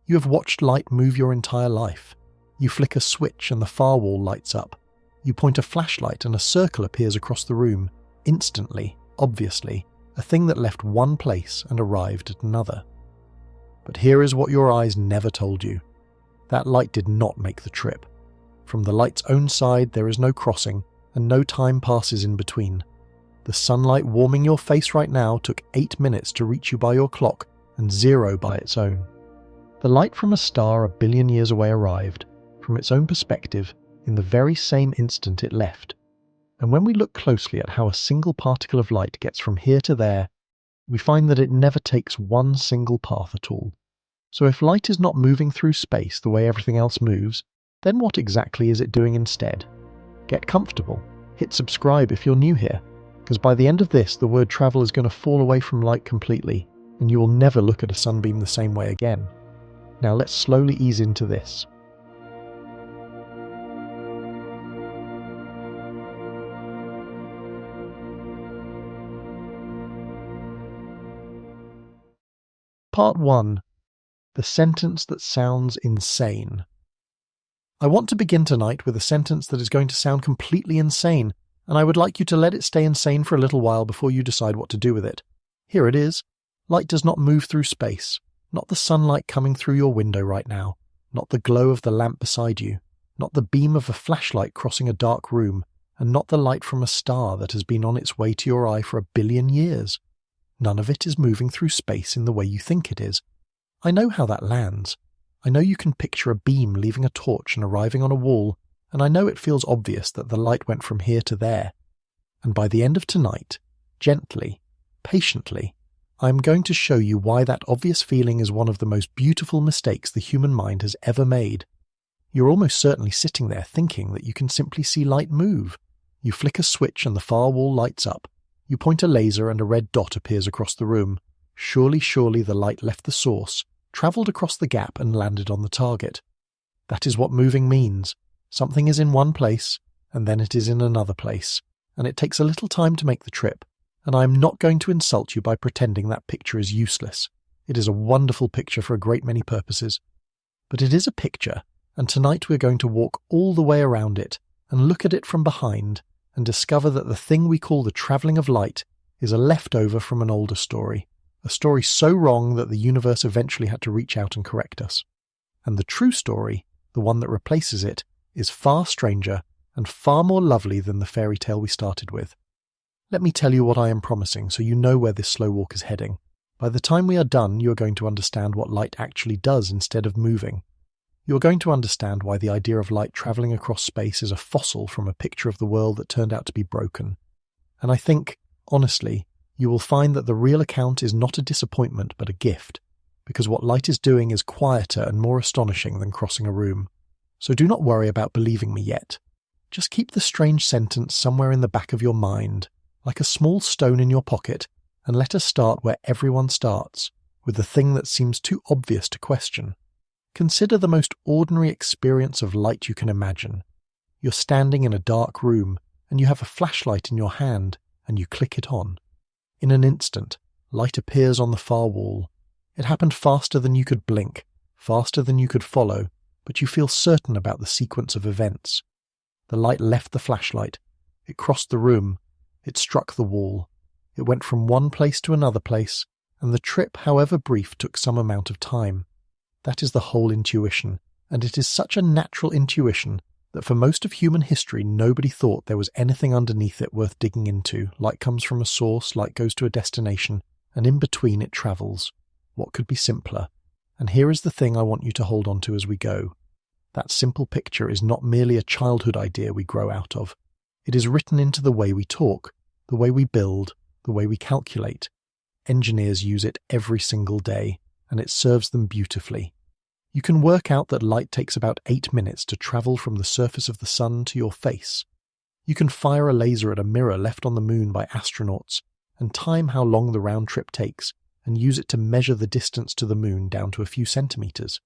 You have watched light move your entire life. You flick a switch and the far wall lights up. You point a flashlight and a circle appears across the room, instantly, obviously, a thing that left one place and arrived at another. But here is what your eyes never told you. That light did not make the trip. From the light's own side there is no crossing, and no time passes in between. The sunlight warming your face right now took 8 minutes to reach you by your clock, and 0 by its own. The light from a star a billion years away arrived, from its own perspective, in the very same instant it left. And when we look closely at how a single particle of light gets from here to there, we find that it never takes one single path at all. So if light is not moving through space the way everything else moves, then what exactly is it doing instead? Get comfortable. Hit subscribe if you're new here, because by the end of this, the word travel is going to fall away from light completely, and you will never look at a sunbeam the same way again. Now let's slowly ease into this. Part 1. The sentence that sounds insane. I want to begin tonight with a sentence that is going to sound completely insane, and I would like you to let it stay insane for a little while before you decide what to do with it. Here it is. Light does not move through space. Not the sunlight coming through your window right now. Not the glow of the lamp beside you. Not the beam of a flashlight crossing a dark room. And not the light from a star that has been on its way to your eye for 1 billion years. None of it is moving through space in the way you think it is. I know how that lands. I know you can picture a beam leaving a torch and arriving on a wall, and I know it feels obvious that the light went from here to there. And by the end of tonight, gently, patiently, I am going to show you why that obvious feeling is one of the most beautiful mistakes the human mind has ever made. You're almost certainly sitting there thinking that you can simply see light move. You flick a switch and the far wall lights up. You point a laser and a red dot appears across the room. Surely the light left the source, travelled across the gap and landed on the target. That is what moving means. Something is in one place, and then it is in another place, and it takes a little time to make the trip, and I am not going to insult you by pretending that picture is useless. It is a wonderful picture for a great many purposes. But it is a picture, and tonight we're going to walk all the way around it, and look at it from behind, and discover that the thing we call the travelling of light is a leftover from an older story, a story so wrong that the universe eventually had to reach out and correct us. And the true story, the one that replaces it, is far stranger and far more lovely than the fairy tale we started with. Let me tell you what I am promising so you know where this slow walk is heading. By the time we are done, you are going to understand what light actually does instead of moving. You are going to understand why the idea of light travelling across space is a fossil from a picture of the world that turned out to be broken. And I think, honestly, you will find that the real account is not a disappointment but a gift, because what light is doing is quieter and more astonishing than crossing a room. So do not worry about believing me yet. Just keep the strange sentence somewhere in the back of your mind, like a small stone in your pocket, and let us start where everyone starts, with the thing that seems too obvious to question. Consider the most ordinary experience of light you can imagine. You're standing in a dark room, and you have a flashlight in your hand, and you click it on. In an instant, light appears on the far wall. It happened faster than you could blink, faster than you could follow, but you feel certain about the sequence of events. The light left the flashlight. It crossed the room. It struck the wall. It went from one place to another place, and the trip, however brief, took some amount of time. That is the whole intuition, and it is such a natural intuition that for most of human history nobody thought there was anything underneath it worth digging into. Light comes from a source, light goes to a destination, and in between it travels. What could be simpler? And here is the thing I want you to hold on to as we go. That simple picture is not merely a childhood idea we grow out of. It is written into the way we talk, the way we build, the way we calculate. Engineers use it every single day, and it serves them beautifully. You can work out that light takes about 8 minutes to travel from the surface of the sun to your face. You can fire a laser at a mirror left on the moon by astronauts and time how long the round trip takes and use it to measure the distance to the moon down to a few centimeters.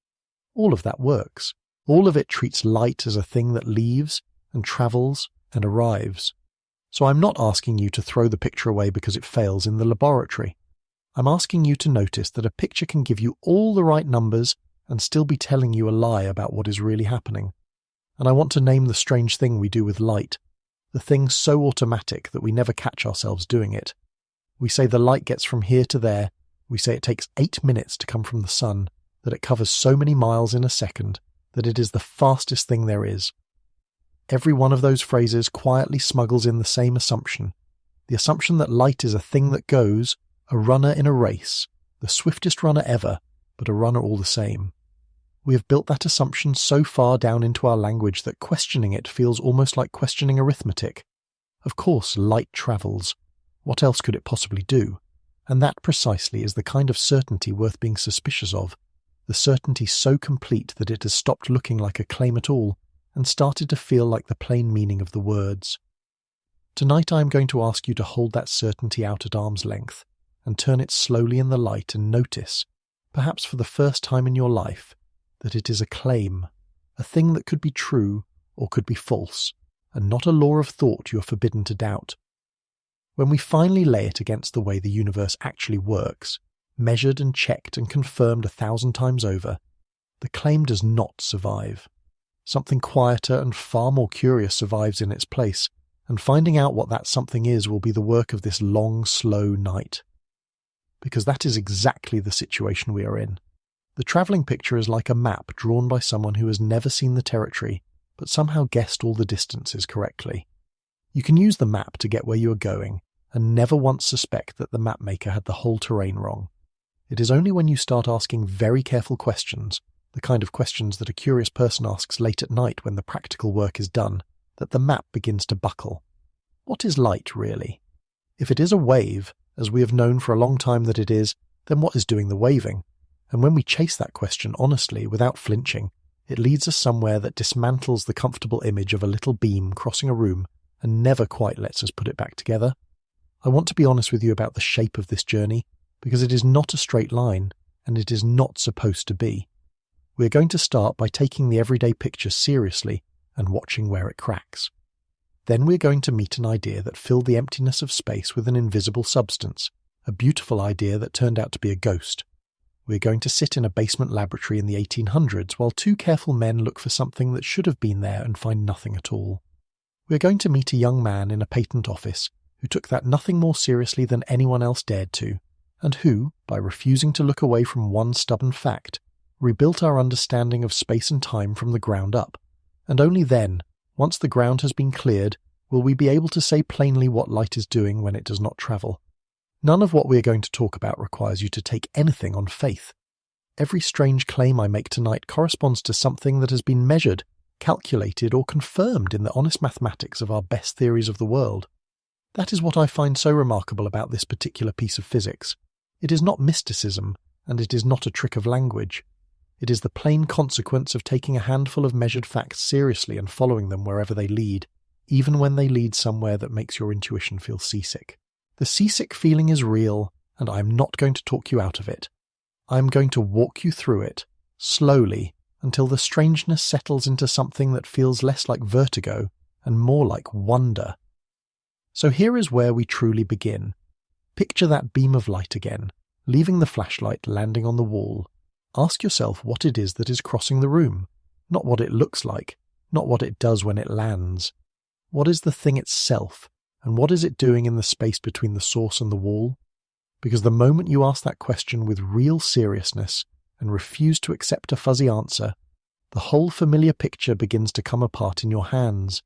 All of that works. All of it treats light as a thing that leaves and travels and arrives. So I'm not asking you to throw the picture away because it fails in the laboratory. I'm asking you to notice that a picture can give you all the right numbers and still be telling you a lie about what is really happening. And I want to name the strange thing we do with light, the thing so automatic that we never catch ourselves doing it. We say the light gets from here to there, we say it takes 8 minutes to come from the sun, that it covers so many miles in a second, that it is the fastest thing there is. Every one of those phrases quietly smuggles in the same assumption, the assumption that light is a thing that goes, a runner in a race, the swiftest runner ever, but a runner all the same. We have built that assumption so far down into our language that questioning it feels almost like questioning arithmetic. Of course, light travels. What else could it possibly do? And that precisely is the kind of certainty worth being suspicious of, the certainty so complete that it has stopped looking like a claim at all and started to feel like the plain meaning of the words. Tonight I am going to ask you to hold that certainty out at arm's length and turn it slowly in the light and notice, perhaps for the first time in your life, that it is a claim, a thing that could be true or could be false, and not a law of thought you are forbidden to doubt. When we finally lay it against the way the universe actually works, measured and checked and confirmed 1,000 times over, the claim does not survive. Something quieter and far more curious survives in its place, and finding out what that something is will be the work of this long, slow night. Because that is exactly the situation we are in. The travelling picture is like a map drawn by someone who has never seen the territory, but somehow guessed all the distances correctly. You can use the map to get where you are going, and never once suspect that the mapmaker had the whole terrain wrong. It is only when you start asking very careful questions, the kind of questions that a curious person asks late at night when the practical work is done, that the map begins to buckle. What is light, really? If it is a wave, as we have known for a long time that it is, then what is doing the waving? And when we chase that question honestly, without flinching, it leads us somewhere that dismantles the comfortable image of a little beam crossing a room and never quite lets us put it back together. I want to be honest with you about the shape of this journey, because it is not a straight line, and it is not supposed to be. We are going to start by taking the everyday picture seriously and watching where it cracks. Then we are going to meet an idea that filled the emptiness of space with an invisible substance, a beautiful idea that turned out to be a ghost. We are going to sit in a basement laboratory in the 1800s while two careful men look for something that should have been there and find nothing at all. We are going to meet a young man in a patent office who took that nothing more seriously than anyone else dared to, and who, by refusing to look away from one stubborn fact, rebuilt our understanding of space and time from the ground up. And only then, once the ground has been cleared, will we be able to say plainly what light is doing when it does not travel. None of what we are going to talk about requires you to take anything on faith. Every strange claim I make tonight corresponds to something that has been measured, calculated, or confirmed in the honest mathematics of our best theories of the world. That is what I find so remarkable about this particular piece of physics. It is not mysticism, and it is not a trick of language. It is the plain consequence of taking a handful of measured facts seriously and following them wherever they lead, even when they lead somewhere that makes your intuition feel seasick. The seasick feeling is real, and I am not going to talk you out of it. I am going to walk you through it, slowly, until the strangeness settles into something that feels less like vertigo and more like wonder. So here is where we truly begin. Picture that beam of light again, leaving the flashlight landing on the wall. Ask yourself what it is that is crossing the room, not what it looks like, not what it does when it lands. What is the thing itself, and what is it doing in the space between the source and the wall? Because the moment you ask that question with real seriousness and refuse to accept a fuzzy answer, the whole familiar picture begins to come apart in your hands.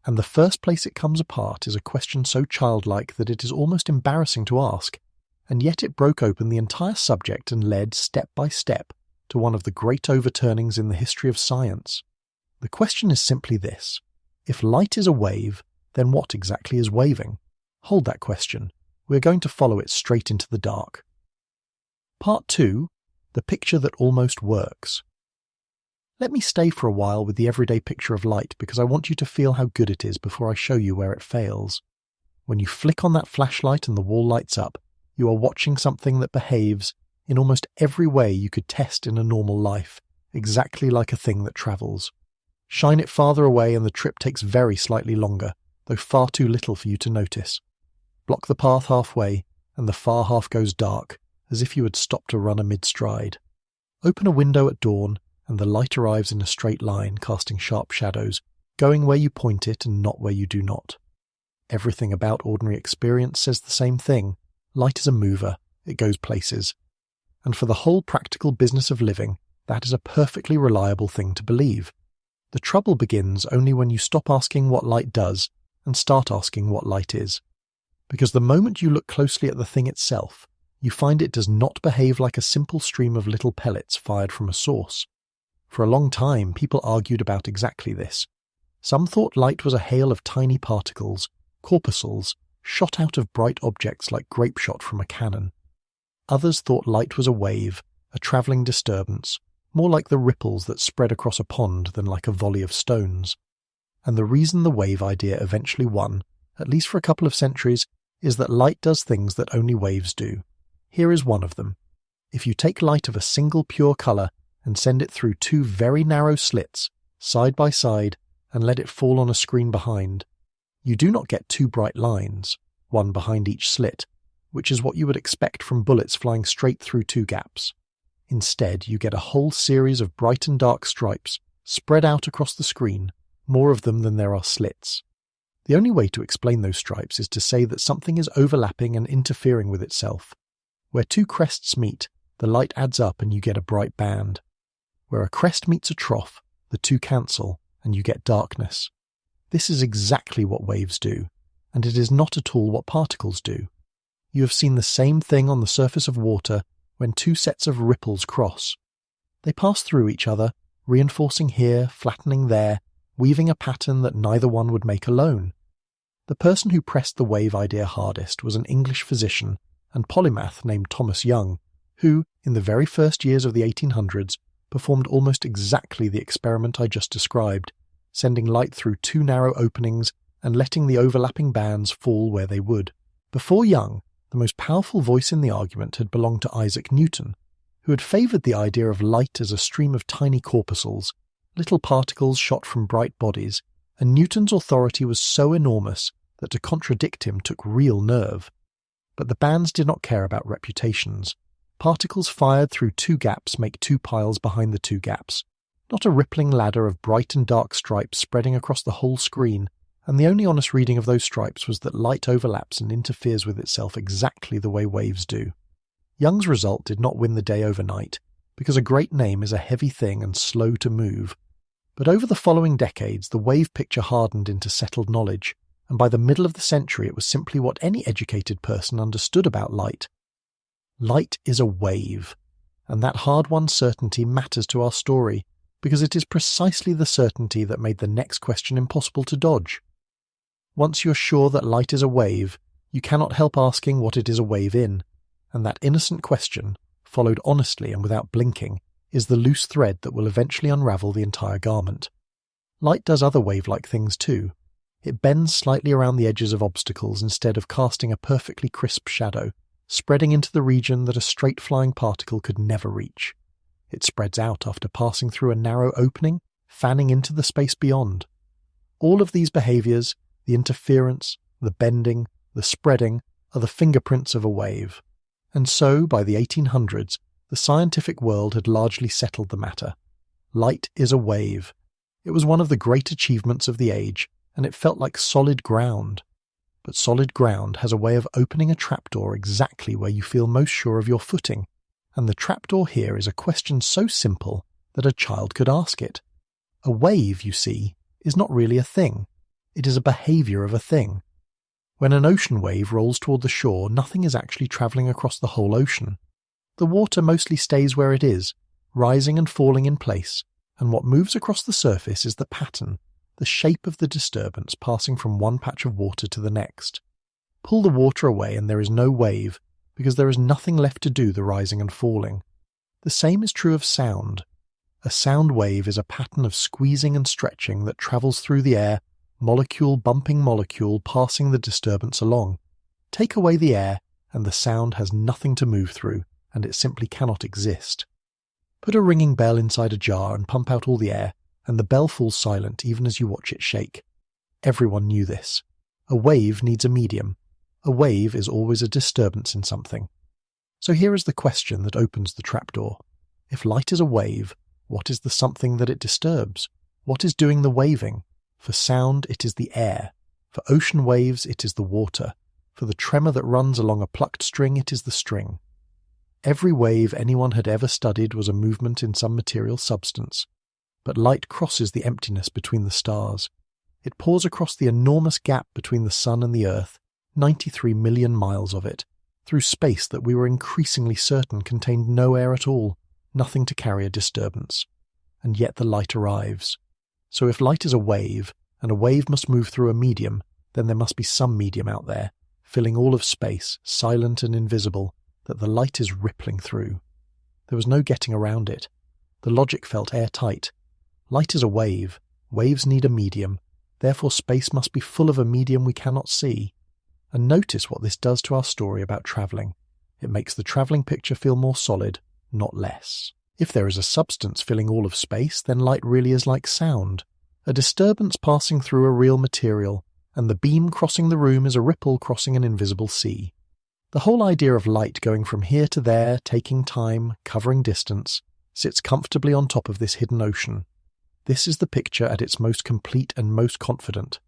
And the first place it comes apart is a question so childlike that it is almost embarrassing to ask, and yet it broke open the entire subject and led, step by step, to one of the great overturnings in the history of science. The question is simply this: if light is a wave, then what exactly is waving? Hold that question. We are going to follow it straight into the dark. Part 2. The picture that almost works. Let me stay for a while with the everyday picture of light because I want you to feel how good it is before I show you where it fails. When you flick on that flashlight and the wall lights up, you are watching something that behaves, in almost every way you could test in a normal life, exactly like a thing that travels. Shine it farther away and the trip takes very slightly longer, though far too little for you to notice. Block the path halfway, and the far half goes dark, as if you had stopped a runner mid-stride. Open a window at dawn, and the light arrives in a straight line, casting sharp shadows, going where you point it and not where you do not. Everything about ordinary experience says the same thing. Light is a mover, it goes places. And for the whole practical business of living, that is a perfectly reliable thing to believe. The trouble begins only when you stop asking what light does and start asking what light is. Because the moment you look closely at the thing itself, you find it does not behave like a simple stream of little pellets fired from a source. For a long time, people argued about exactly this. Some thought light was a hail of tiny particles, corpuscles, shot out of bright objects like grape shot from a cannon. Others thought light was a wave, a travelling disturbance, more like the ripples that spread across a pond than like a volley of stones. And the reason the wave idea eventually won, at least for a couple of centuries, is that light does things that only waves do. Here is one of them. If you take light of a single pure colour and send it through two very narrow slits, side by side, and let it fall on a screen behind, you do not get two bright lines, one behind each slit, which is what you would expect from bullets flying straight through two gaps. Instead, you get a whole series of bright and dark stripes spread out across the screen, more of them than there are slits. The only way to explain those stripes is to say that something is overlapping and interfering with itself. Where two crests meet, the light adds up and you get a bright band. Where a crest meets a trough, the two cancel and you get darkness. This is exactly what waves do, and it is not at all what particles do. You have seen the same thing on the surface of water when two sets of ripples cross. They pass through each other, reinforcing here, flattening there, weaving a pattern that neither one would make alone. The person who pressed the wave idea hardest was an English physician and polymath named Thomas Young, who, in the very first years of the 1800s, performed almost exactly the experiment I just described, sending light through two narrow openings and letting the overlapping bands fall where they would. Before Young, the most powerful voice in the argument had belonged to Isaac Newton, who had favoured the idea of light as a stream of tiny corpuscles, little particles shot from bright bodies, and Newton's authority was so enormous that to contradict him took real nerve. But the bands did not care about reputations. Particles fired through two gaps make two piles behind the two gaps, not a rippling ladder of bright and dark stripes spreading across the whole screen, and the only honest reading of those stripes was that light overlaps and interferes with itself exactly the way waves do. Young's result did not win the day overnight, because a great name is a heavy thing and slow to move. But over the following decades, the wave picture hardened into settled knowledge, and by the middle of the century it was simply what any educated person understood about light. Light is a wave, and that hard-won certainty matters to our story, because it is precisely the certainty that made the next question impossible to dodge. Once you're sure that light is a wave, you cannot help asking what it is a wave in, and that innocent question, followed honestly and without blinking, is the loose thread that will eventually unravel the entire garment. Light does other wave-like things too. It bends slightly around the edges of obstacles instead of casting a perfectly crisp shadow, spreading into the region that a straight-flying particle could never reach. It spreads out after passing through a narrow opening, fanning into the space beyond. All of these behaviours, the interference, the bending, the spreading, are the fingerprints of a wave. And so, by the 1800s, the scientific world had largely settled the matter. Light is a wave. It was one of the great achievements of the age, and it felt like solid ground. But solid ground has a way of opening a trapdoor exactly where you feel most sure of your footing, and the trapdoor here is a question so simple that a child could ask it. A wave, you see, is not really a thing. It is a behaviour of a thing. When an ocean wave rolls toward the shore, nothing is actually travelling across the whole ocean. The water mostly stays where it is, rising and falling in place, and what moves across the surface is the pattern, the shape of the disturbance passing from one patch of water to the next. Pull the water away and there is no wave, because there is nothing left to do the rising and falling. The same is true of sound. A sound wave is a pattern of squeezing and stretching that travels through the air, molecule bumping molecule, passing the disturbance along. Take away the air, and the sound has nothing to move through, and it simply cannot exist. Put a ringing bell inside a jar and pump out all the air, and the bell falls silent even as you watch it shake. Everyone knew this. A wave needs a medium. A wave is always a disturbance in something. So here is the question that opens the trapdoor. If light is a wave, what is the something that it disturbs? What is doing the waving? For sound, it is the air. For ocean waves, it is the water. For the tremor that runs along a plucked string, it is the string. Every wave anyone had ever studied was a movement in some material substance. But light crosses the emptiness between the stars. It pours across the enormous gap between the sun and the earth, 93 million miles of it, through space that we were increasingly certain contained no air at all, nothing to carry a disturbance. And yet the light arrives. So if light is a wave, and a wave must move through a medium, then there must be some medium out there, filling all of space, silent and invisible, that the light is rippling through. There was no getting around it. The logic felt airtight. Light is a wave. Waves need a medium. Therefore space must be full of a medium we cannot see. And notice what this does to our story about travelling. It makes the travelling picture feel more solid, not less. If there is a substance filling all of space, then light really is like sound. A disturbance passing through a real material, and the beam crossing the room is a ripple crossing an invisible sea. The whole idea of light going from here to there, taking time, covering distance, sits comfortably on top of this hidden ocean. This is the picture at its most complete and most confident.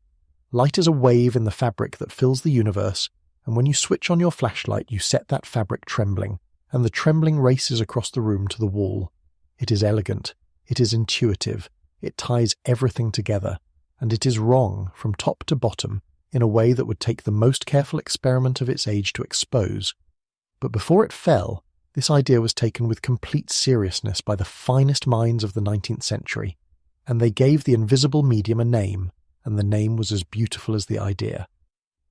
Light is a wave in the fabric that fills the universe, and when you switch on your flashlight you set that fabric trembling, and the trembling races across the room to the wall. It is elegant, it is intuitive, it ties everything together, and it is wrong from top to bottom in a way that would take the most careful experiment of its age to expose. But before it fell, this idea was taken with complete seriousness by the finest minds of the 19th century, and they gave the invisible medium a name, and the name was as beautiful as the idea.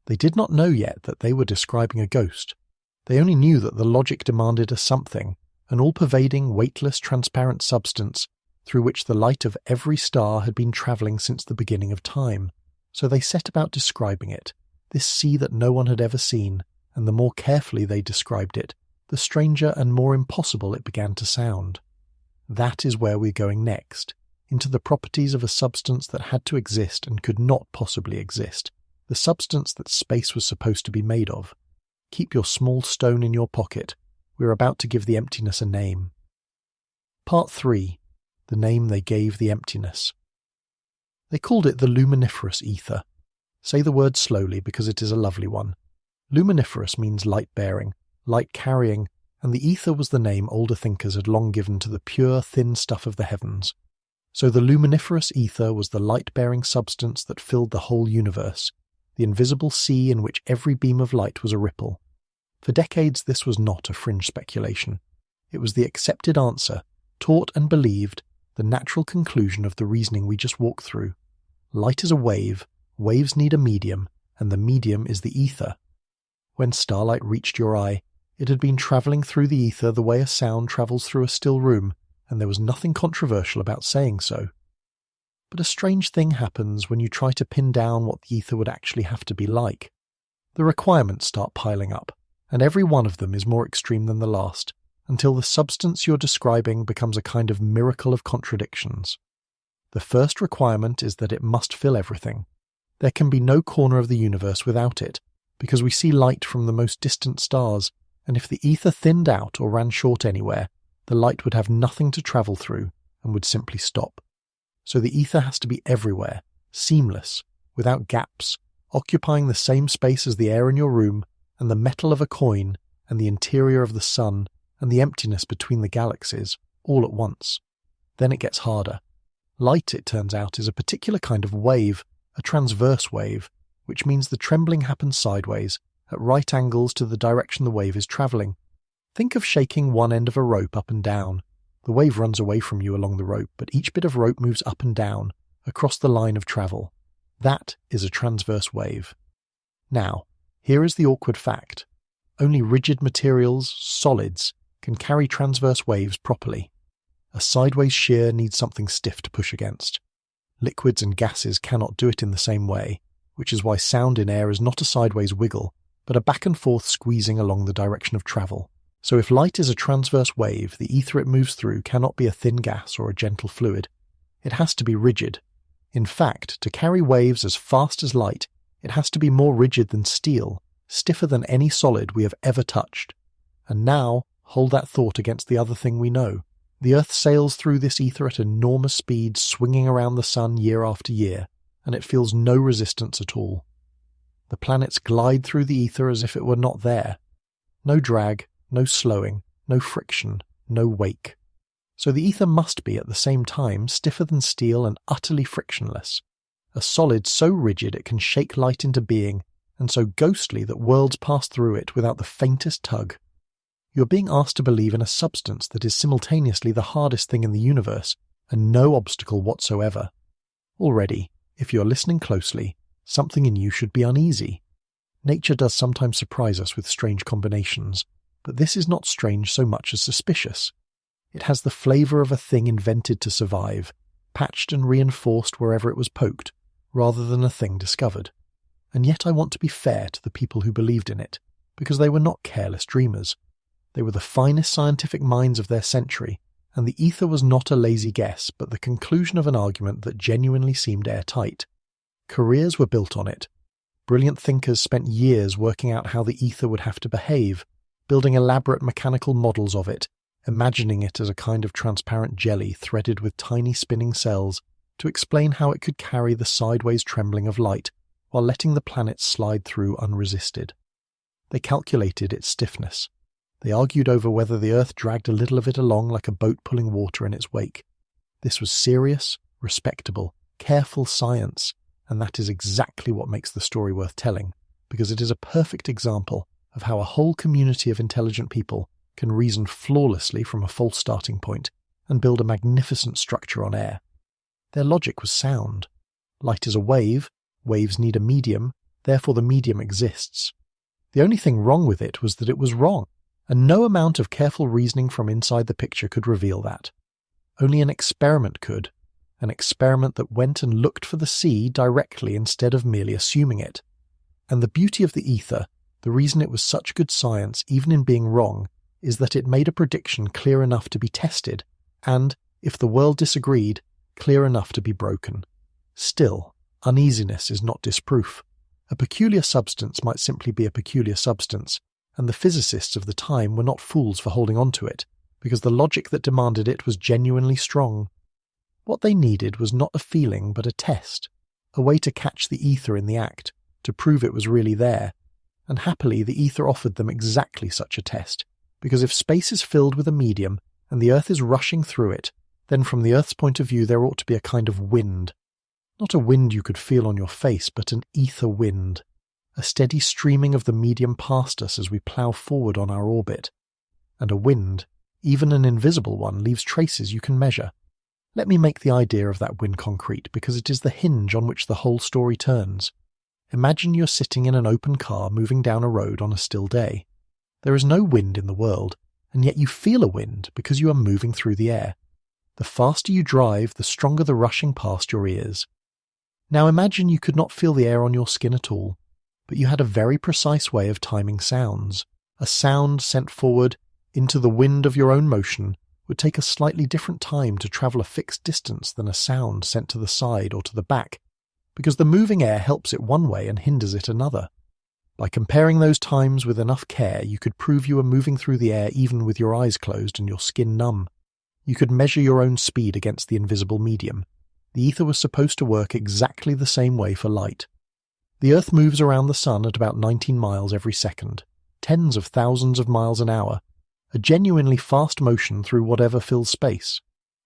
They did not know yet that they were describing a ghost. They only knew that the logic demanded a something, an all-pervading, weightless, transparent substance through which the light of every star had been travelling since the beginning of time. So they set about describing it, this sea that no one had ever seen, and the more carefully they described it, the stranger and more impossible it began to sound. That is where we're going next, into the properties of a substance that had to exist and could not possibly exist, the substance that space was supposed to be made of. Keep your small stone in your pocket. We're about to give the emptiness a name. Part 3. The name they gave the emptiness. They called it the luminiferous ether. Say the word slowly because it is a lovely one. Luminiferous means light-bearing, light-carrying, and the ether was the name older thinkers had long given to the pure, thin stuff of the heavens. So the luminiferous ether was the light-bearing substance that filled the whole universe, the invisible sea in which every beam of light was a ripple. For decades this was not a fringe speculation. It was the accepted answer, taught and believed, the natural conclusion of the reasoning we just walked through. Light is a wave, waves need a medium, and the medium is the ether. When starlight reached your eye, it had been travelling through the ether the way a sound travels through a still room, and there was nothing controversial about saying so. But a strange thing happens when you try to pin down what the ether would actually have to be like. The requirements start piling up, and every one of them is more extreme than the last, until the substance you're describing becomes a kind of miracle of contradictions. The first requirement is that it must fill everything. There can be no corner of the universe without it, because we see light from the most distant stars, and if the ether thinned out or ran short anywhere, the light would have nothing to travel through and would simply stop. So the ether has to be everywhere, seamless, without gaps, occupying the same space as the air in your room, and the metal of a coin, and the interior of the sun, and the emptiness between the galaxies, all at once. Then it gets harder. Light, it turns out, is a particular kind of wave, a transverse wave, which means the trembling happens sideways, at right angles to the direction the wave is travelling. Think of shaking one end of a rope up and down. The wave runs away from you along the rope, but each bit of rope moves up and down, across the line of travel. That is a transverse wave. Now, here is the awkward fact. Only rigid materials, solids, can carry transverse waves properly. A sideways shear needs something stiff to push against. Liquids and gases cannot do it in the same way, which is why sound in air is not a sideways wiggle, but a back and forth squeezing along the direction of travel. So if light is a transverse wave, the ether it moves through cannot be a thin gas or a gentle fluid. It has to be rigid. In fact, to carry waves as fast as light, it has to be more rigid than steel, stiffer than any solid we have ever touched. And now, hold that thought against the other thing we know. The Earth sails through this ether at enormous speed, swinging around the Sun year after year, and it feels no resistance at all. The planets glide through the ether as if it were not there. No drag, no slowing, no friction, no wake. So the ether must be, at the same time, stiffer than steel and utterly frictionless. A solid so rigid it can shake light into being, and so ghostly that worlds pass through it without the faintest tug. You are being asked to believe in a substance that is simultaneously the hardest thing in the universe, and no obstacle whatsoever. Already, if you are listening closely, something in you should be uneasy. Nature does sometimes surprise us with strange combinations, but this is not strange so much as suspicious. It has the flavour of a thing invented to survive, patched and reinforced wherever it was poked, rather than a thing discovered. And yet I want to be fair to the people who believed in it, because they were not careless dreamers. They were the finest scientific minds of their century, and the ether was not a lazy guess, but the conclusion of an argument that genuinely seemed airtight. Careers were built on it. Brilliant thinkers spent years working out how the ether would have to behave, building elaborate mechanical models of it, imagining it as a kind of transparent jelly threaded with tiny spinning cells to explain how it could carry the sideways trembling of light while letting the planets slide through unresisted. They calculated its stiffness. They argued over whether the Earth dragged a little of it along like a boat pulling water in its wake. This was serious, respectable, careful science, and that is exactly what makes the story worth telling, because it is a perfect example of how a whole community of intelligent people can reason flawlessly from a false starting point and build a magnificent structure on air. Their logic was sound. Light is a wave, waves need a medium, therefore the medium exists. The only thing wrong with it was that it was wrong, and no amount of careful reasoning from inside the picture could reveal that. Only an experiment could, an experiment that went and looked for the sea directly instead of merely assuming it. And the beauty of the ether, the reason it was such good science even in being wrong, is that it made a prediction clear enough to be tested, and, if the world disagreed, clear enough to be broken. Still, uneasiness is not disproof. A peculiar substance might simply be a peculiar substance, and the physicists of the time were not fools for holding on to it, because the logic that demanded it was genuinely strong. What they needed was not a feeling but a test, a way to catch the ether in the act, to prove it was really there, and happily the ether offered them exactly such a test, because if space is filled with a medium and the Earth is rushing through it, then from the Earth's point of view there ought to be a kind of wind. Not a wind you could feel on your face, but an ether wind. A steady streaming of the medium past us as we plough forward on our orbit. And a wind, even an invisible one, leaves traces you can measure. Let me make the idea of that wind concrete, because it is the hinge on which the whole story turns. Imagine you're sitting in an open car moving down a road on a still day. There is no wind in the world, and yet you feel a wind because you are moving through the air. The faster you drive, the stronger the rushing past your ears. Now imagine you could not feel the air on your skin at all, but you had a very precise way of timing sounds. A sound sent forward into the wind of your own motion would take a slightly different time to travel a fixed distance than a sound sent to the side or to the back, because the moving air helps it one way and hinders it another. By comparing those times with enough care, you could prove you were moving through the air even with your eyes closed and your skin numb. You could measure your own speed against the invisible medium. The ether was supposed to work exactly the same way for light. The Earth moves around the Sun at about 19 miles every second, tens of thousands of miles an hour, a genuinely fast motion through whatever fills space.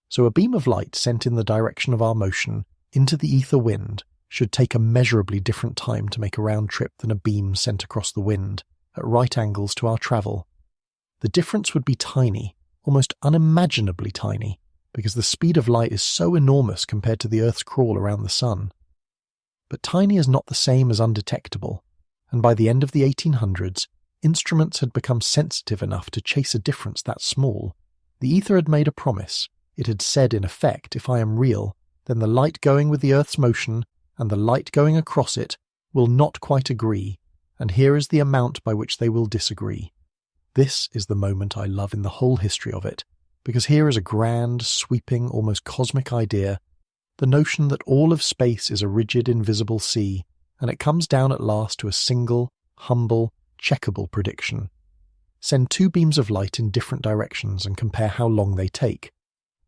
So a beam of light sent in the direction of our motion into the ether wind should take a measurably different time to make a round trip than a beam sent across the wind, at right angles to our travel. The difference would be tiny, almost unimaginably tiny, because the speed of light is so enormous compared to the Earth's crawl around the Sun. But tiny is not the same as undetectable, and by the end of the 1800s, instruments had become sensitive enough to chase a difference that small. The ether had made a promise. It had said, in effect, if I am real, then the light going with the Earth's motion and the light going across it will not quite agree, and here is the amount by which they will disagree. This is the moment I love in the whole history of it, because here is a grand, sweeping, almost cosmic idea, the notion that all of space is a rigid, invisible sea, and it comes down at last to a single, humble, checkable prediction. Send two beams of light in different directions and compare how long they take.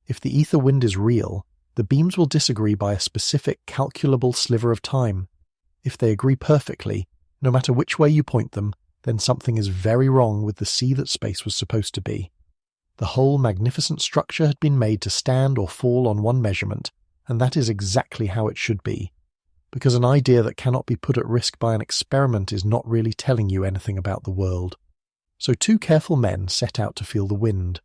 If the ether wind is real, the beams will disagree by a specific calculable sliver of time. If they agree perfectly, no matter which way you point them, then something is very wrong with the sea that space was supposed to be. The whole magnificent structure had been made to stand or fall on one measurement, and that is exactly how it should be. Because an idea that cannot be put at risk by an experiment is not really telling you anything about the world. So two careful men set out to feel the wind.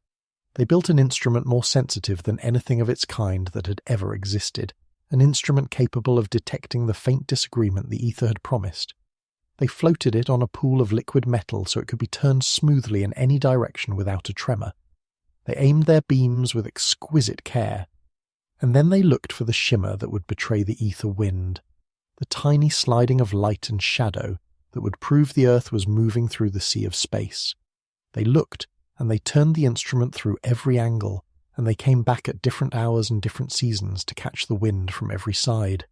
They built an instrument more sensitive than anything of its kind that had ever existed, an instrument capable of detecting the faint disagreement the ether had promised. They floated it on a pool of liquid metal so it could be turned smoothly in any direction without a tremor. They aimed their beams with exquisite care, and then they looked for the shimmer that would betray the ether wind, the tiny sliding of light and shadow that would prove the Earth was moving through the sea of space. They looked, and they turned the instrument through every angle, and they came back at different hours and different seasons to catch the wind from every side.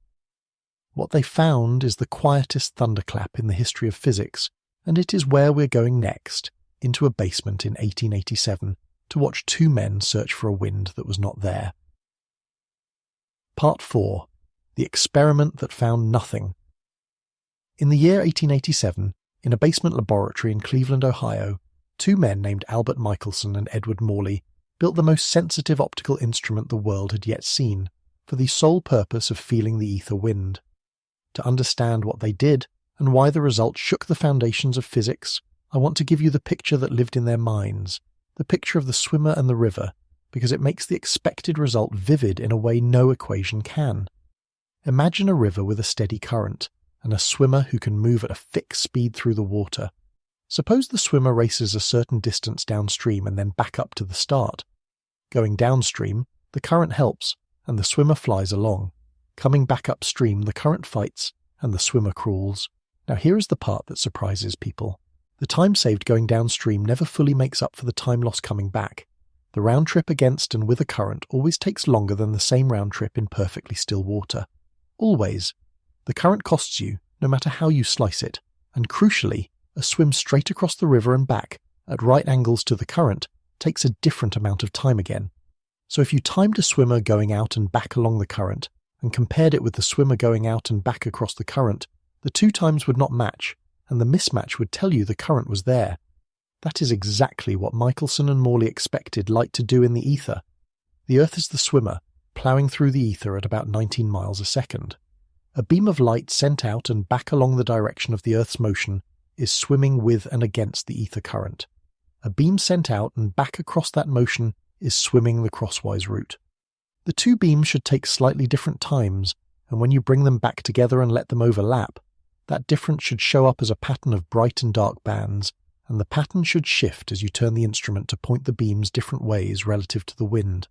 What they found is the quietest thunderclap in the history of physics, and it is where we're going next, into a basement in 1887, to watch two men search for a wind that was not there. Part 4. The Experiment That Found Nothing. In the year 1887, in a basement laboratory in Cleveland, Ohio, two men named Albert Michelson and Edward Morley built the most sensitive optical instrument the world had yet seen, for the sole purpose of feeling the ether wind. To understand what they did, and why the result shook the foundations of physics, I want to give you the picture that lived in their minds, the picture of the swimmer and the river, because it makes the expected result vivid in a way no equation can. Imagine a river with a steady current, and a swimmer who can move at a fixed speed through the water. Suppose the swimmer races a certain distance downstream and then back up to the start. Going downstream, the current helps, and the swimmer flies along. Coming back upstream, the current fights, and the swimmer crawls. Now here is the part that surprises people. The time saved going downstream never fully makes up for the time lost coming back. The round trip against and with a current always takes longer than the same round trip in perfectly still water. Always. The current costs you, no matter how you slice it, and crucially, a swim straight across the river and back, at right angles to the current, takes a different amount of time again. So if you timed a swimmer going out and back along the current, and compared it with the swimmer going out and back across the current, the two times would not match, and the mismatch would tell you the current was there. That is exactly what Michelson and Morley expected light to do in the ether. The Earth is the swimmer, ploughing through the ether at about 19 miles a second. A beam of light sent out and back along the direction of the Earth's motion is swimming with and against the ether current. A beam sent out and back across that motion is swimming the crosswise route. The two beams should take slightly different times, and when you bring them back together and let them overlap, that difference should show up as a pattern of bright and dark bands, and the pattern should shift as you turn the instrument to point the beams different ways relative to the wind.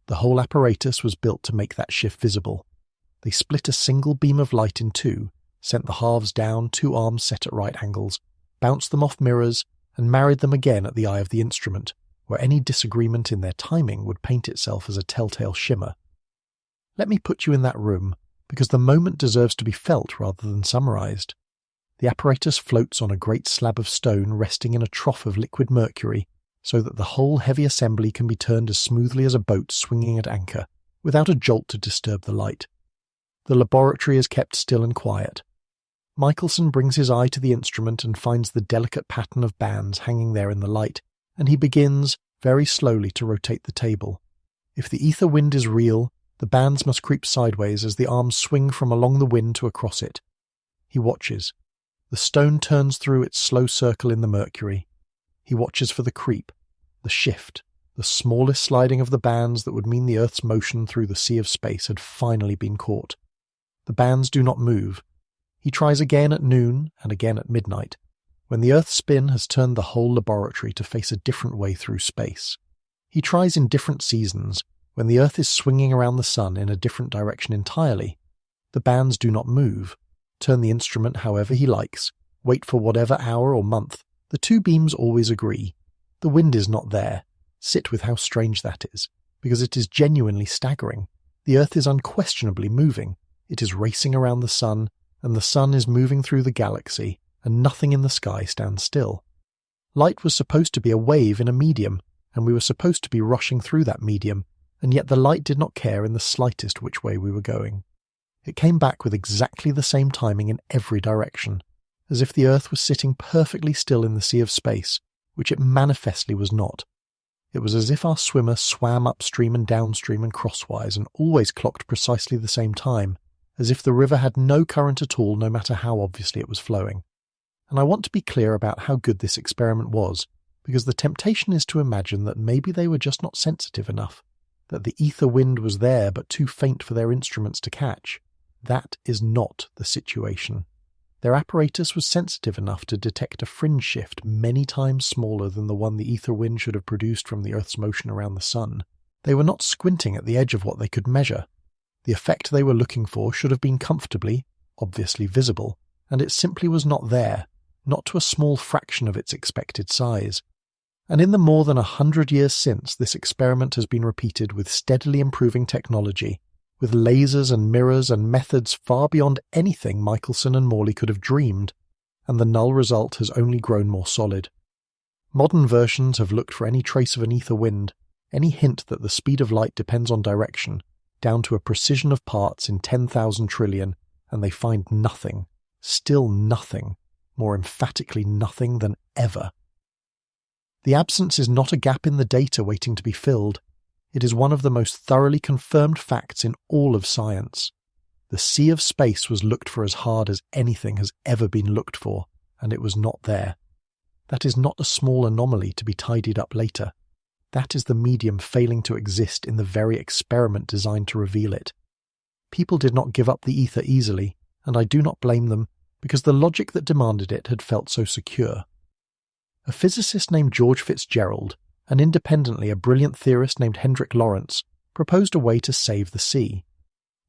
The whole apparatus was built to make that shift visible. They split a single beam of light in two, sent the halves down, two arms set at right angles, bounced them off mirrors, and married them again at the eye of the instrument, where any disagreement in their timing would paint itself as a telltale shimmer. Let me put you in that room, because the moment deserves to be felt rather than summarized. The apparatus floats on a great slab of stone resting in a trough of liquid mercury, so that the whole heavy assembly can be turned as smoothly as a boat swinging at anchor, without a jolt to disturb the light. The laboratory is kept still and quiet. Michelson brings his eye to the instrument and finds the delicate pattern of bands hanging there in the light, and he begins, very slowly, to rotate the table. If the ether wind is real, the bands must creep sideways as the arms swing from along the wind to across it. He watches. The stone turns through its slow circle in the mercury. He watches for the creep, the shift, the smallest sliding of the bands that would mean the Earth's motion through the sea of space had finally been caught. The bands do not move. He tries again at noon and again at midnight, when the Earth's spin has turned the whole laboratory to face a different way through space. He tries in different seasons, when the Earth is swinging around the sun in a different direction entirely. The bands do not move. Turn the instrument however he likes, wait for whatever hour or month, the two beams always agree. The wind is not there. Sit with how strange that is, because it is genuinely staggering. The Earth is unquestionably moving. It is racing around the sun, and the sun is moving through the galaxy, and nothing in the sky stands still. Light was supposed to be a wave in a medium, and we were supposed to be rushing through that medium, and yet the light did not care in the slightest which way we were going. It came back with exactly the same timing in every direction, as if the Earth was sitting perfectly still in the sea of space, which it manifestly was not. It was as if our swimmer swam upstream and downstream and crosswise and always clocked precisely the same time, as if the river had no current at all, no matter how obviously it was flowing. And I want to be clear about how good this experiment was, because the temptation is to imagine that maybe they were just not sensitive enough, that the ether wind was there but too faint for their instruments to catch. That is not the situation. Their apparatus was sensitive enough to detect a fringe shift many times smaller than the one the ether wind should have produced from the Earth's motion around the Sun. They were not squinting at the edge of what they could measure. The effect they were looking for should have been comfortably, obviously visible, and it simply was not there, not to a small fraction of its expected size. And in the more than 100 years since, this experiment has been repeated with steadily improving technology, with lasers and mirrors and methods far beyond anything Michelson and Morley could have dreamed, and the null result has only grown more solid. Modern versions have looked for any trace of an ether wind, any hint that the speed of light depends on direction, down to a precision of parts in 10,000 trillion, and they find nothing, still nothing, more emphatically nothing than ever. The absence is not a gap in the data waiting to be filled. It is one of the most thoroughly confirmed facts in all of science. The sea of space was looked for as hard as anything has ever been looked for, and it was not there. That is not a small anomaly to be tidied up later. That is the medium failing to exist in the very experiment designed to reveal it. People did not give up the ether easily, and I do not blame them, because the logic that demanded it had felt so secure. A physicist named George Fitzgerald, and independently a brilliant theorist named Hendrik Lorentz, proposed a way to save the sea.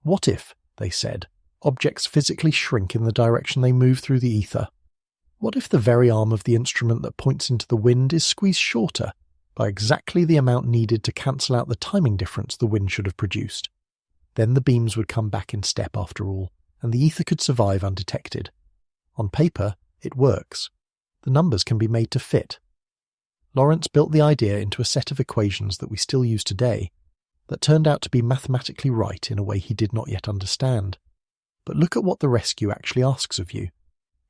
What if, they said, objects physically shrink in the direction they move through the ether? What if the very arm of the instrument that points into the wind is squeezed shorter, by exactly the amount needed to cancel out the timing difference the wind should have produced? Then the beams would come back in step after all, and the ether could survive undetected. On paper, it works. The numbers can be made to fit. Lorentz built the idea into a set of equations that we still use today, that turned out to be mathematically right in a way he did not yet understand. But look at what the rescue actually asks of you.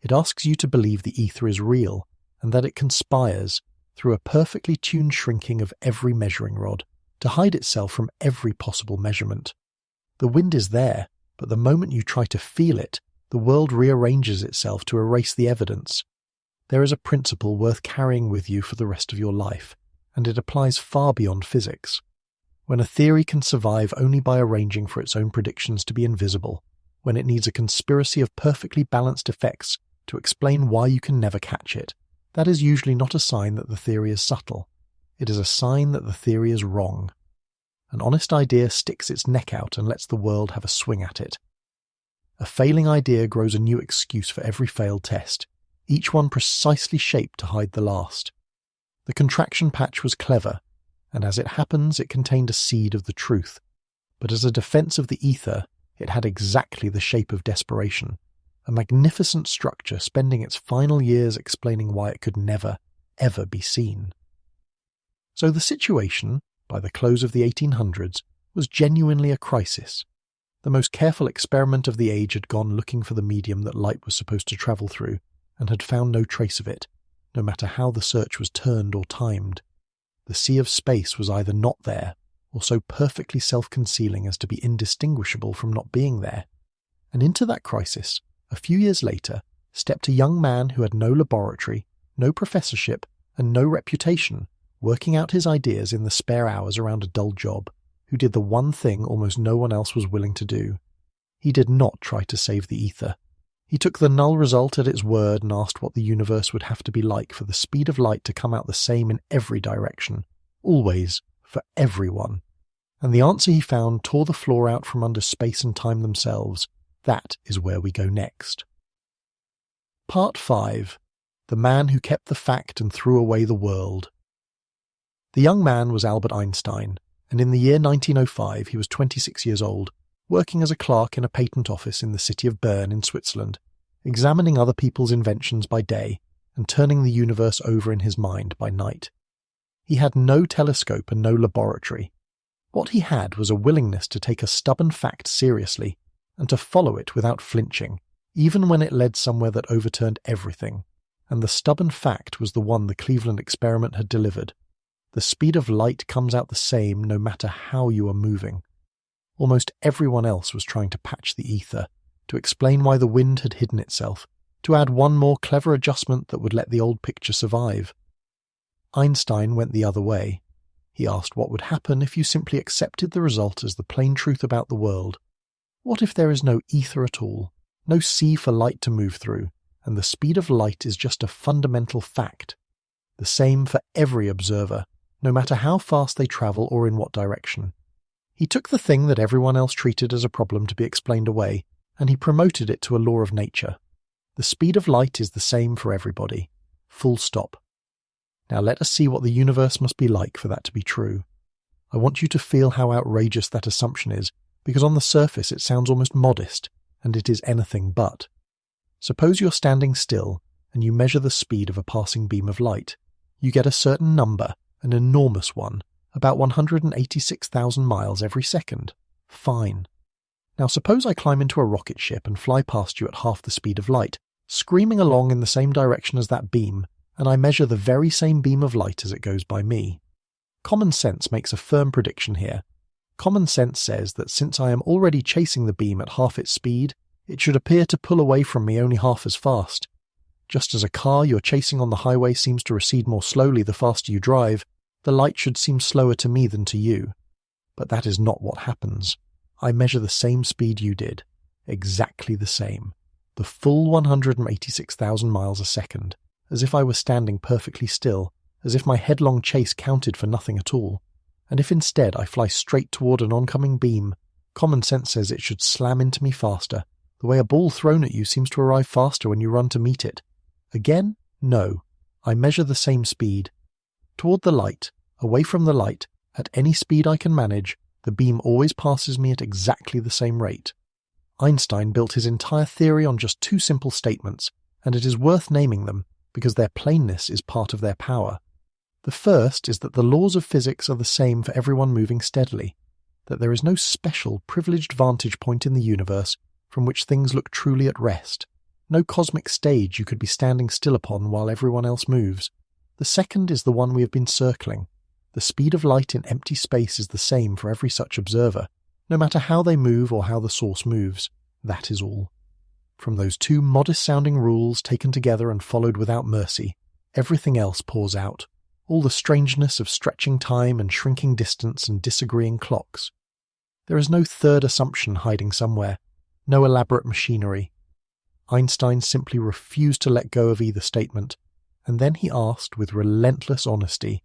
It asks you to believe the ether is real, and that it conspires, through a perfectly tuned shrinking of every measuring rod, to hide itself from every possible measurement. The wind is there, but the moment you try to feel it, the world rearranges itself to erase the evidence. There is a principle worth carrying with you for the rest of your life, and it applies far beyond physics. When a theory can survive only by arranging for its own predictions to be invisible, when it needs a conspiracy of perfectly balanced effects to explain why you can never catch it, that is usually not a sign that the theory is subtle. It is a sign that the theory is wrong. An honest idea sticks its neck out and lets the world have a swing at it. A failing idea grows a new excuse for every failed test, each one precisely shaped to hide the last. The contraction patch was clever, and as it happens it contained a seed of the truth, but as a defense of the ether it had exactly the shape of desperation, a magnificent structure spending its final years explaining why it could never, ever be seen. So the situation, by the close of the 1800s, was genuinely a crisis. The most careful experiment of the age had gone looking for the medium that light was supposed to travel through, and had found no trace of it, no matter how the search was turned or timed. The sea of space was either not there, or so perfectly self-concealing as to be indistinguishable from not being there. And into that crisis, a few years later, stepped a young man who had no laboratory, no professorship, and no reputation, working out his ideas in the spare hours around a dull job, who did the one thing almost no one else was willing to do. He did not try to save the ether. He took the null result at its word and asked what the universe would have to be like for the speed of light to come out the same in every direction, always, for everyone. And the answer he found tore the floor out from under space and time themselves. That is where we go next. Part 5. The Man Who Kept the Fact and Threw Away the World. The young man was Albert Einstein, and in the year 1905 he was 26 years old, working as a clerk in a patent office in the city of Bern in Switzerland, examining other people's inventions by day and turning the universe over in his mind by night. He had no telescope and no laboratory. What he had was a willingness to take a stubborn fact seriously and to follow it without flinching, even when it led somewhere that overturned everything. And the stubborn fact was the one the Cleveland experiment had delivered. The speed of light comes out the same no matter how you are moving. Almost everyone else was trying to patch the ether, to explain why the wind had hidden itself, to add one more clever adjustment that would let the old picture survive. Einstein went the other way. He asked what would happen if you simply accepted the result as the plain truth about the world. What if there is no ether at all, no sea for light to move through, and the speed of light is just a fundamental fact, the same for every observer, no matter how fast they travel or in what direction? He took the thing that everyone else treated as a problem to be explained away, and he promoted it to a law of nature. The speed of light is the same for everybody. Full stop. Now let us see what the universe must be like for that to be true. I want you to feel how outrageous that assumption is, because on the surface it sounds almost modest, and it is anything but. Suppose you're standing still, and you measure the speed of a passing beam of light. You get a certain number, an enormous one, about 186,000 miles every second. Fine. Now suppose I climb into a rocket ship and fly past you at half the speed of light, screaming along in the same direction as that beam, and I measure the very same beam of light as it goes by me. Common sense makes a firm prediction here. Common sense says that since I am already chasing the beam at half its speed, it should appear to pull away from me only half as fast. Just as a car you're chasing on the highway seems to recede more slowly the faster you drive, the light should seem slower to me than to you. But that is not what happens. I measure the same speed you did. Exactly the same. The full 186,000 miles a second. As if I were standing perfectly still. As if my headlong chase counted for nothing at all. And if instead I fly straight toward an oncoming beam, common sense says it should slam into me faster. The way a ball thrown at you seems to arrive faster when you run to meet it. Again? No. I measure the same speed. Toward the light, away from the light, at any speed I can manage, the beam always passes me at exactly the same rate. Einstein built his entire theory on just two simple statements, and it is worth naming them, because their plainness is part of their power. The first is that the laws of physics are the same for everyone moving steadily, that there is no special, privileged vantage point in the universe from which things look truly at rest, no cosmic stage you could be standing still upon while everyone else moves. The second is the one we have been circling. The speed of light in empty space is the same for every such observer, no matter how they move or how the source moves. That is all. From those two modest-sounding rules taken together and followed without mercy, everything else pours out. All the strangeness of stretching time and shrinking distance and disagreeing clocks. There is no third assumption hiding somewhere, no elaborate machinery. Einstein simply refused to let go of either statement, and then he asked with relentless honesty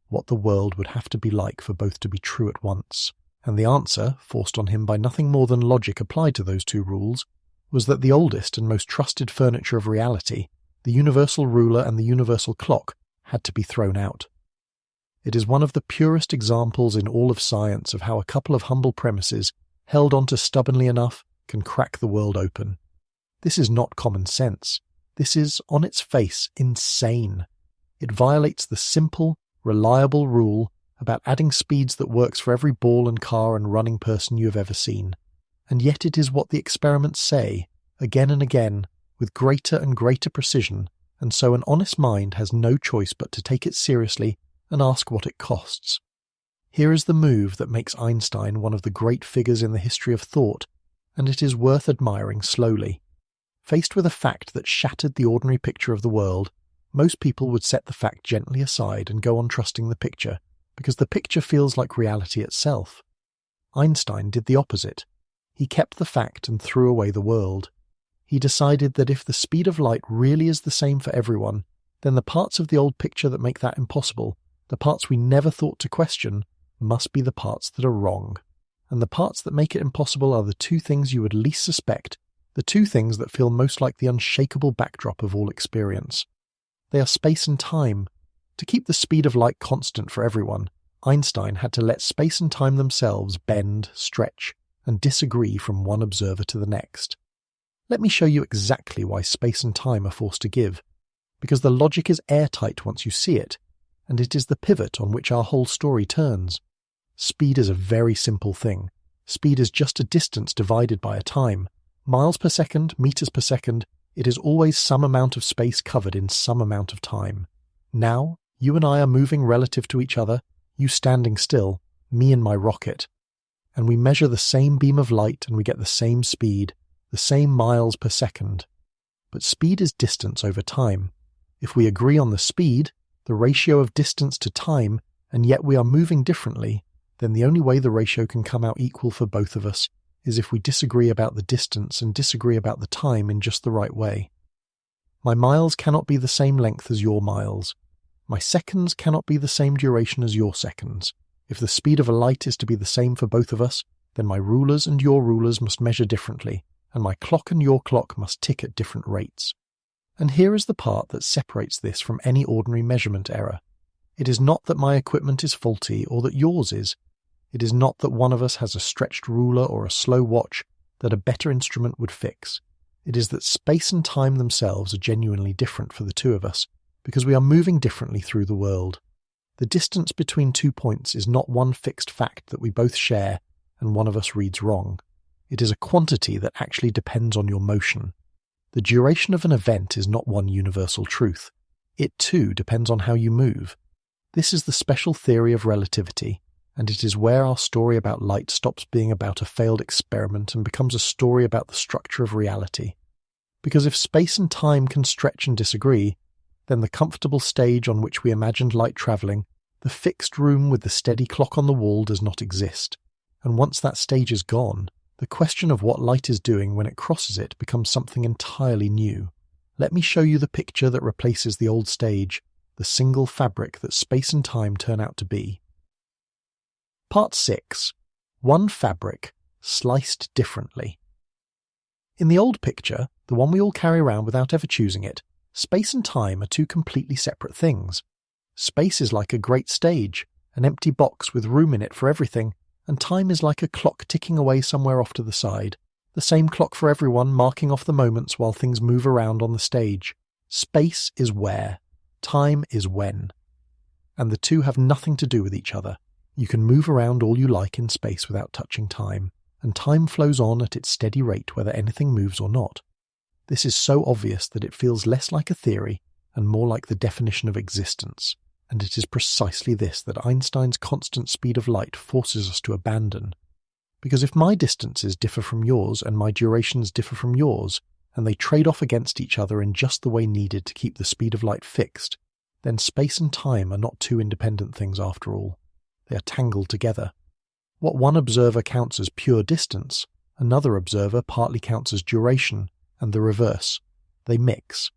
what the world would have to be like for both to be true at once. And the answer, forced on him by nothing more than logic applied to those two rules, was that the oldest and most trusted furniture of reality, the universal ruler and the universal clock, had to be thrown out. It is one of the purest examples in all of science of how a couple of humble premises, held onto stubbornly enough, can crack the world open. This is not common sense. This is, on its face, insane. It violates the simple, reliable rule about adding speeds that works for every ball and car and running person you have ever seen. And yet it is what the experiments say, again and again, with greater and greater precision, and so an honest mind has no choice but to take it seriously and ask what it costs. Here is the move that makes Einstein one of the great figures in the history of thought, and it is worth admiring slowly. Faced with a fact that shattered the ordinary picture of the world, most people would set the fact gently aside and go on trusting the picture, because the picture feels like reality itself. Einstein did the opposite. He kept the fact and threw away the world. He decided that if the speed of light really is the same for everyone, then the parts of the old picture that make that impossible, the parts we never thought to question, must be the parts that are wrong. And the parts that make it impossible are the two things you would least suspect, the two things that feel most like the unshakable backdrop of all experience. They are space and time. To keep the speed of light constant for everyone, Einstein had to let space and time themselves bend, stretch, and disagree from one observer to the next. Let me show you exactly why space and time are forced to give, because the logic is airtight once you see it, and it is the pivot on which our whole story turns. Speed is a very simple thing. Speed is just a distance divided by a time. Miles per second, meters per second, it is always some amount of space covered in some amount of time. Now, you and I are moving relative to each other, you standing still, me in my rocket. And we measure the same beam of light and we get the same speed, the same miles per second. But speed is distance over time. If we agree on the speed, the ratio of distance to time, and yet we are moving differently, then the only way the ratio can come out equal for both of us is if we disagree about the distance and disagree about the time in just the right way. My miles cannot be the same length as your miles. My seconds cannot be the same duration as your seconds. If the speed of a light is to be the same for both of us, then my rulers and your rulers must measure differently, and my clock and your clock must tick at different rates. And here is the part that separates this from any ordinary measurement error. It is not that my equipment is faulty or that yours is. It is not that one of us has a stretched ruler or a slow watch that a better instrument would fix. It is that space and time themselves are genuinely different for the two of us, because we are moving differently through the world. The distance between 2 points is not one fixed fact that we both share and one of us reads wrong. It is a quantity that actually depends on your motion. The duration of an event is not one universal truth. It too depends on how you move. This is the special theory of relativity, and it is where our story about light stops being about a failed experiment and becomes a story about the structure of reality. Because if space and time can stretch and disagree, then the comfortable stage on which we imagined light travelling, the fixed room with the steady clock on the wall, does not exist. And once that stage is gone, the question of what light is doing when it crosses it becomes something entirely new. Let me show you the picture that replaces the old stage, the single fabric that space and time turn out to be. Part 6. One fabric, sliced differently. In the old picture, the one we all carry around without ever choosing it, space and time are two completely separate things. Space is like a great stage, an empty box with room in it for everything, and time is like a clock ticking away somewhere off to the side, the same clock for everyone marking off the moments while things move around on the stage. Space is where, time is when. And the two have nothing to do with each other. You can move around all you like in space without touching time, and time flows on at its steady rate whether anything moves or not. This is so obvious that it feels less like a theory and more like the definition of existence, and it is precisely this that Einstein's constant speed of light forces us to abandon. Because if my distances differ from yours and my durations differ from yours, and they trade off against each other in just the way needed to keep the speed of light fixed, then space and time are not two independent things after all. They are tangled together. What one observer counts as pure distance, another observer partly counts as duration, and the reverse. They mix.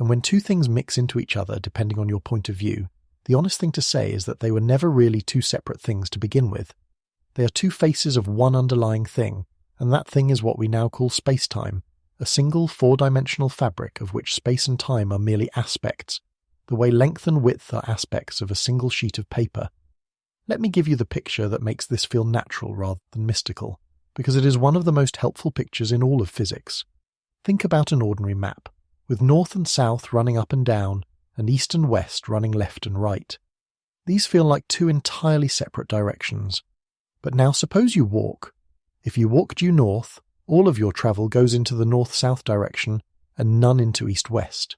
And when two things mix into each other, depending on your point of view, the honest thing to say is that they were never really two separate things to begin with. They are two faces of one underlying thing, and that thing is what we now call space-time, a single four-dimensional fabric of which space and time are merely aspects, the way length and width are aspects of a single sheet of paper. Let me give you the picture that makes this feel natural rather than mystical, because it is one of the most helpful pictures in all of physics. Think about an ordinary map, with north and south running up and down, and east and west running left and right. These feel like two entirely separate directions. But now suppose you walk. If you walk due north, all of your travel goes into the north-south direction and none into east-west.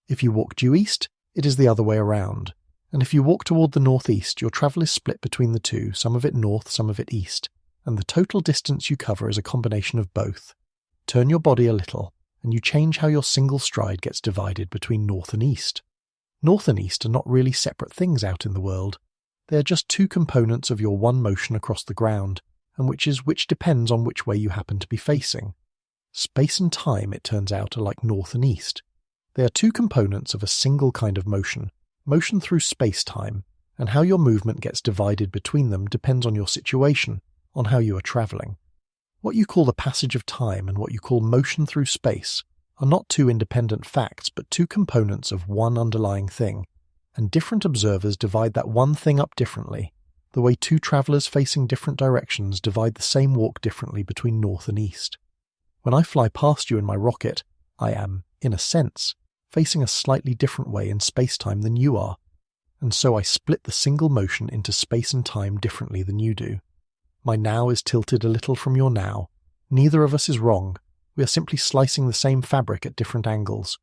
If you walk due east, it is the other way around. And if you walk toward the northeast, your travel is split between the two, some of it north, some of it east, and the total distance you cover is a combination of both. Turn your body a little, and you change how your single stride gets divided between north and east. North and east are not really separate things out in the world. They are just two components of your one motion across the ground, and which depends on which way you happen to be facing. Space and time, it turns out, are like north and east. They are two components of a single kind of motion through space-time, and how your movement gets divided between them depends on your situation, on how you are travelling. What you call the passage of time and what you call motion through space are not two independent facts, but two components of one underlying thing, and different observers divide that one thing up differently, the way two travellers facing different directions divide the same walk differently between north and east. When I fly past you in my rocket, I am, in a sense, facing a slightly different way in space-time than you are. and so I split the single motion into space and time differently than you do. My now is tilted a little from your now. Neither of us is wrong. We are simply slicing the same fabric at different angles.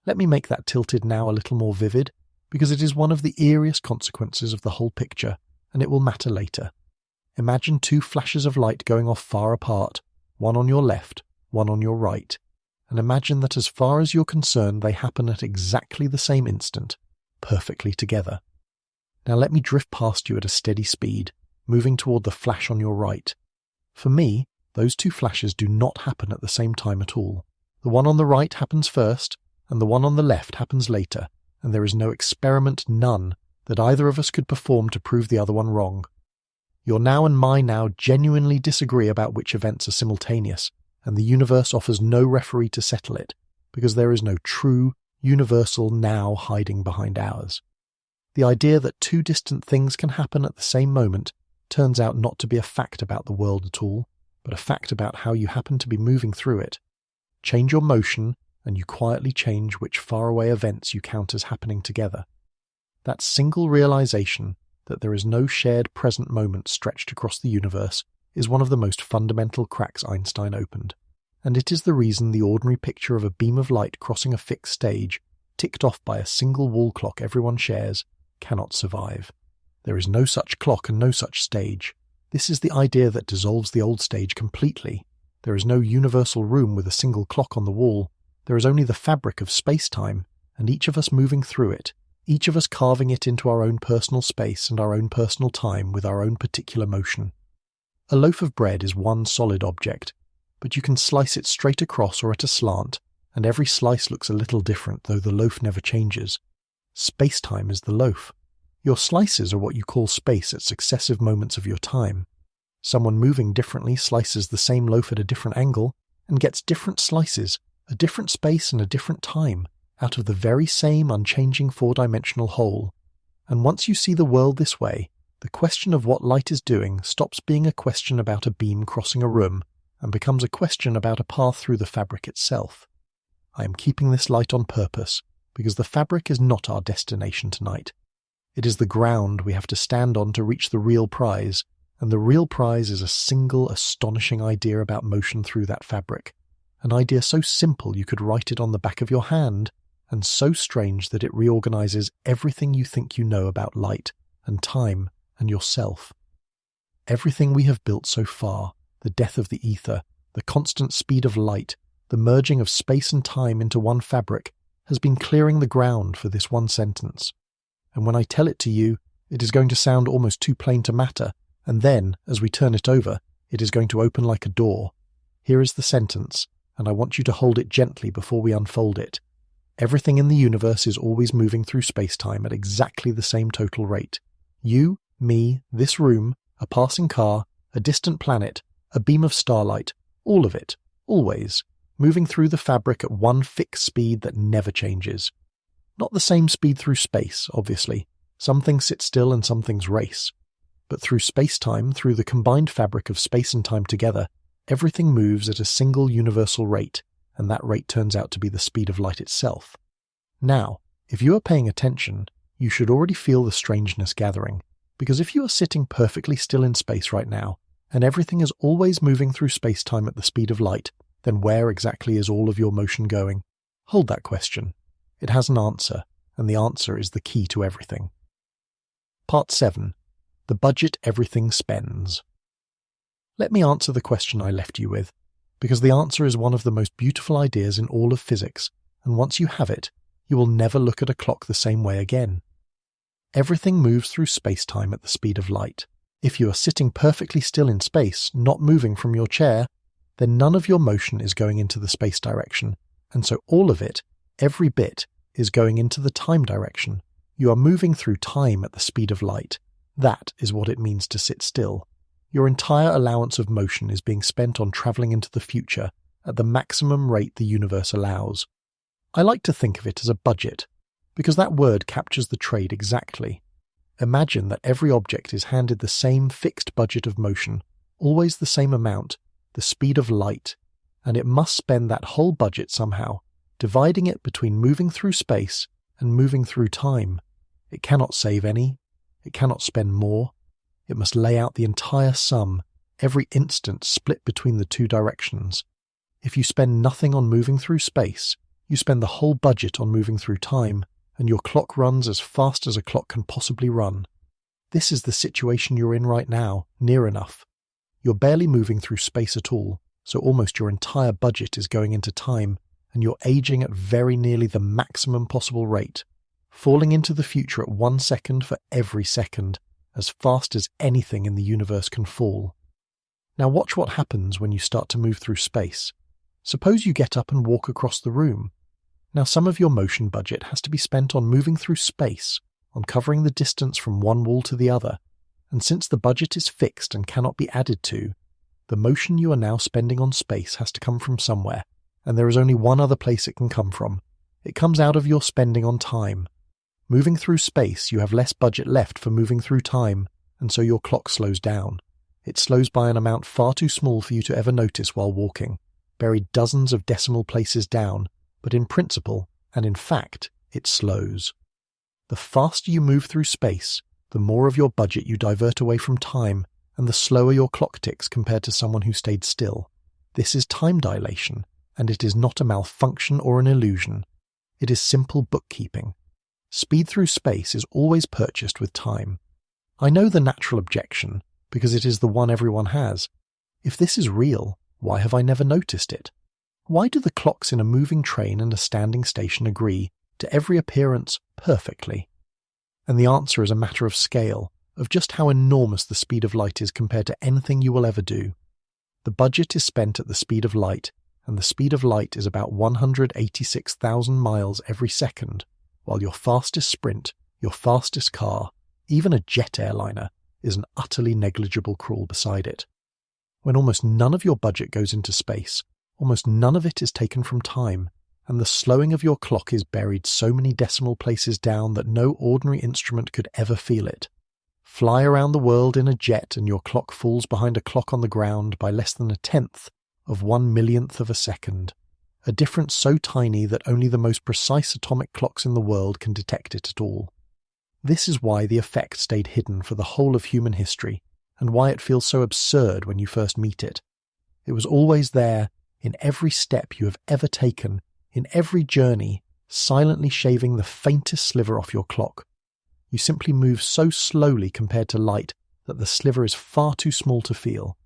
Let me make that tilted now a little more vivid, because it is one of the eeriest consequences of the whole picture, and it will matter later. Imagine two flashes of light going off far apart, one on your left, one on your right, and imagine that as far as you're concerned they happen at exactly the same instant, perfectly together. Now let me drift past you at a steady speed, moving toward the flash on your right. For me, those two flashes do not happen at the same time at all. The one on the right happens first, and the one on the left happens later, and there is no experiment, none, that either of us could perform to prove the other one wrong. Your now and my now genuinely disagree about which events are simultaneous, and the universe offers no referee to settle it, because there is no true, universal now hiding behind ours. The idea that two distant things can happen at the same moment turns out not to be a fact about the world at all, but a fact about how you happen to be moving through it. Change your motion, and you quietly change which faraway events you count as happening together. That single realization that there is no shared present moment stretched across the universe is one of the most fundamental cracks Einstein opened, and it is the reason the ordinary picture of a beam of light crossing a fixed stage, ticked off by a single wall clock everyone shares, cannot survive. There is no such clock and no such stage. This is the idea that dissolves the old stage completely. There is no universal room with a single clock on the wall. There is only the fabric of space-time, and each of us moving through it, each of us carving it into our own personal space and our own personal time with our own particular motion. A loaf of bread is one solid object, but you can slice it straight across or at a slant, and every slice looks a little different, though the loaf never changes. Space-time is the loaf. Your slices are what you call space at successive moments of your time. Someone moving differently slices the same loaf at a different angle and gets different slices, a different space and a different time, out of the very same unchanging four-dimensional whole. And once you see the world this way, the question of what light is doing stops being a question about a beam crossing a room and becomes a question about a path through the fabric itself. I am keeping this light on purpose, because the fabric is not our destination tonight. It is the ground we have to stand on to reach the real prize, and the real prize is a single astonishing idea about motion through that fabric, an idea so simple you could write it on the back of your hand, and so strange that it reorganizes everything you think you know about light and time and yourself. Everything we have built so far, the death of the ether, the constant speed of light, the merging of space and time into one fabric, has been clearing the ground for this one sentence. And when I tell it to you, it is going to sound almost too plain to matter, and then, as we turn it over, it is going to open like a door. Here is the sentence, and I want you to hold it gently before we unfold it. Everything in the universe is always moving through space-time at exactly the same total rate. You, me, this room, a passing car, a distant planet, a beam of starlight, all of it, always, moving through the fabric at one fixed speed that never changes. Not the same speed through space, obviously. Some things sit still and some things race. But through space-time, through the combined fabric of space and time together, everything moves at a single universal rate, and that rate turns out to be the speed of light itself. Now, if you are paying attention, you should already feel the strangeness gathering, because if you are sitting perfectly still in space right now, and everything is always moving through space-time at the speed of light, then where exactly is all of your motion going? Hold that question. It has an answer, and the answer is the key to everything. Part 7. The budget everything spends. Let me answer the question I left you with, because the answer is one of the most beautiful ideas in all of physics, and once you have it, you will never look at a clock the same way again. Everything moves through space-time at the speed of light. If you are sitting perfectly still in space, not moving from your chair, then none of your motion is going into the space direction, and so all of it, every bit, is going into the time direction. You are moving through time at the speed of light. That is what it means to sit still. Your entire allowance of motion is being spent on travelling into the future at the maximum rate the universe allows. I like to think of it as a budget, because that word captures the trade exactly. Imagine that every object is handed the same fixed budget of motion, always the same amount, the speed of light, and it must spend that whole budget somehow, dividing it between moving through space and moving through time. It cannot save any. It cannot spend more. It must lay out the entire sum, every instant split between the two directions. If you spend nothing on moving through space, you spend the whole budget on moving through time, and your clock runs as fast as a clock can possibly run. This is the situation you're in right now, near enough. You're barely moving through space at all, so almost your entire budget is going into time, and you're aging at very nearly the maximum possible rate, falling into the future at 1 second for every second, as fast as anything in the universe can fall. Now watch what happens when you start to move through space. Suppose you get up and walk across the room. Now some of your motion budget has to be spent on moving through space, on covering the distance from one wall to the other, and since the budget is fixed and cannot be added to, the motion you are now spending on space has to come from somewhere, and there is only one other place it can come from. It comes out of your spending on time. Moving through space, you have less budget left for moving through time, and so your clock slows down. It slows by an amount far too small for you to ever notice while walking, buried dozens of decimal places down, but in principle, and in fact, it slows. The faster you move through space, the more of your budget you divert away from time, and the slower your clock ticks compared to someone who stayed still. This is time dilation, and it is not a malfunction or an illusion. It is simple bookkeeping. Speed through space is always purchased with time. I know the natural objection, because it is the one everyone has. If this is real, why have I never noticed it? Why do the clocks in a moving train and a standing station agree, to every appearance, perfectly? And the answer is a matter of scale, of just how enormous the speed of light is compared to anything you will ever do. The budget is spent at the speed of light, and the speed of light is about 186,000 miles every second, while your fastest sprint, your fastest car, even a jet airliner, is an utterly negligible crawl beside it. When almost none of your budget goes into space, almost none of it is taken from time, and the slowing of your clock is buried so many decimal places down that no ordinary instrument could ever feel it. Fly around the world in a jet and your clock falls behind a clock on the ground by less than 1/10 of 1/1,000,000th of a second, a difference so tiny that only the most precise atomic clocks in the world can detect it at all. This is why the effect stayed hidden for the whole of human history, and why it feels so absurd when you first meet it. It was always there, in every step you have ever taken, in every journey, silently shaving the faintest sliver off your clock. You simply move so slowly compared to light that the sliver is far too small to feel.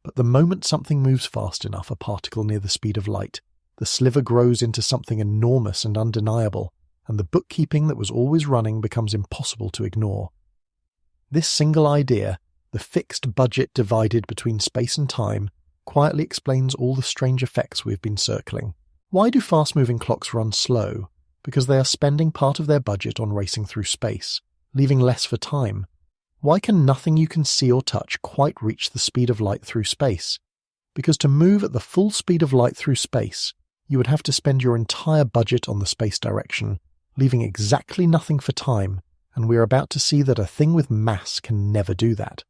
But the moment something moves fast enough, a particle near the speed of light, the sliver grows into something enormous and undeniable, and the bookkeeping that was always running becomes impossible to ignore. This single idea, the fixed budget divided between space and time, quietly explains all the strange effects we've been circling. Why do fast-moving clocks run slow? Because they are spending part of their budget on racing through space, leaving less for time. Why can nothing you can see or touch quite reach the speed of light through space? Because to move at the full speed of light through space, you would have to spend your entire budget on the space direction, leaving exactly nothing for time, and we are about to see that a thing with mass can never do that.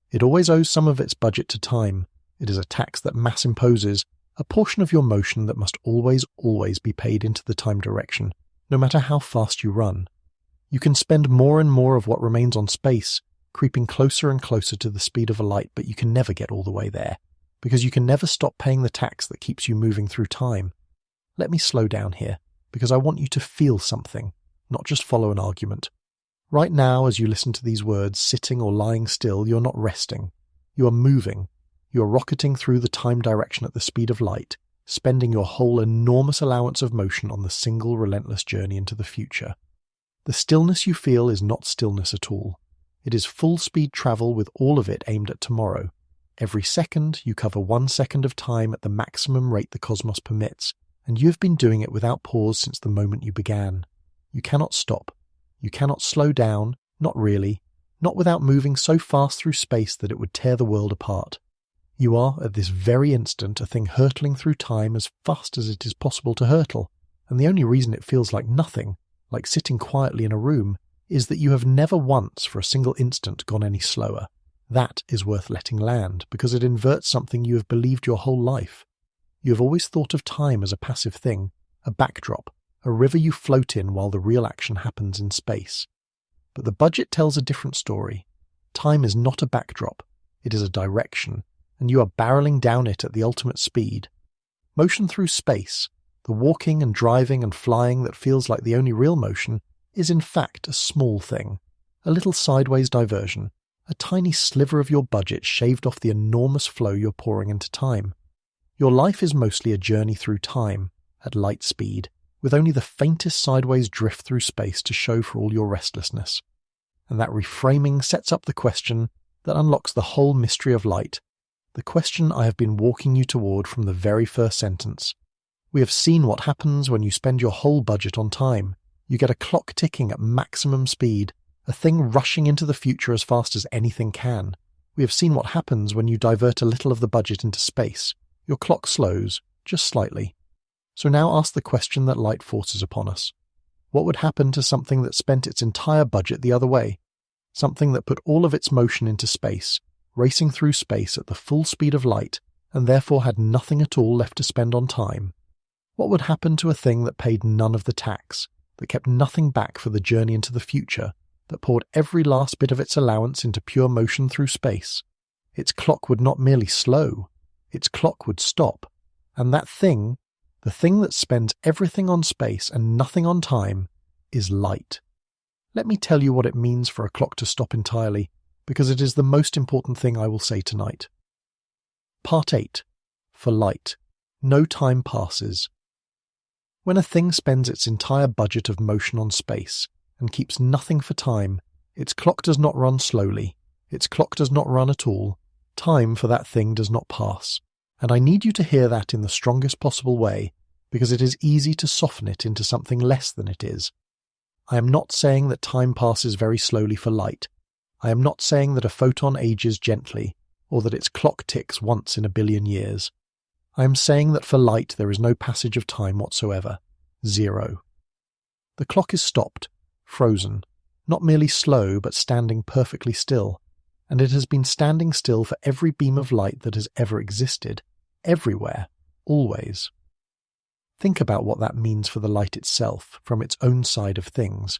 It always owes some of its budget to time. It is a tax that mass imposes, a portion of your motion that must always be paid into the time direction, no matter how fast you run. You can spend more and more of what remains on space, creeping closer and closer to the speed of a light, but you can never get all the way there, because you can never stop paying the tax that keeps you moving through time. Let me slow down here, because I want you to feel something, not just follow an argument. Right now, as you listen to these words, sitting or lying still, you're not resting. You are moving. You are rocketing through the time direction at the speed of light, spending your whole enormous allowance of motion on the single relentless journey into the future. The stillness you feel is not stillness at all. It is full-speed travel with all of it aimed at tomorrow. Every second, you cover 1 second of time at the maximum rate the cosmos permits, and you have been doing it without pause since the moment you began. You cannot stop. You cannot slow down, not really, not without moving so fast through space that it would tear the world apart. You are, at this very instant, a thing hurtling through time as fast as it is possible to hurtle, and the only reason it feels like nothing, like sitting quietly in a room, is that you have never once for a single instant gone any slower. That is worth letting land, because it inverts something you have believed your whole life. You have always thought of time as a passive thing, a backdrop, a river you float in while the real action happens in space. But the budget tells a different story. Time is not a backdrop, it is a direction, and you are barreling down it at the ultimate speed. Motion through space, the walking and driving and flying that feels like the only real motion, is in fact a small thing, a little sideways diversion, a tiny sliver of your budget shaved off the enormous flow you're pouring into time. Your life is mostly a journey through time, at light speed, with only the faintest sideways drift through space to show for all your restlessness. And that reframing sets up the question that unlocks the whole mystery of light, the question I have been walking you toward from the very first sentence. We have seen what happens when you spend your whole budget on time. You get a clock ticking at maximum speed, a thing rushing into the future as fast as anything can. We have seen what happens when you divert a little of the budget into space. Your clock slows, just slightly. So now ask the question that light forces upon us. What would happen to something that spent its entire budget the other way? Something that put all of its motion into space, racing through space at the full speed of light, and therefore had nothing at all left to spend on time? What would happen to a thing that paid none of the tax, that kept nothing back for the journey into the future, that poured every last bit of its allowance into pure motion through space? Its clock would not merely slow, its clock would stop, and that thing, the thing that spends everything on space and nothing on time, is light. Let me tell you what it means for a clock to stop entirely, because it is the most important thing I will say tonight. Part 8. For light. No time passes. When a thing spends its entire budget of motion on space and keeps nothing for time, its clock does not run slowly, its clock does not run at all, time for that thing does not pass. And I need you to hear that in the strongest possible way, because it is easy to soften it into something less than it is. I am not saying that time passes very slowly for light. I am not saying that a photon ages gently, or that its clock ticks once in a billion years. I am saying that for light there is no passage of time whatsoever. Zero. The clock is stopped, frozen, not merely slow but standing perfectly still, and it has been standing still for every beam of light that has ever existed, everywhere, always. Think about what that means for the light itself, from its own side of things.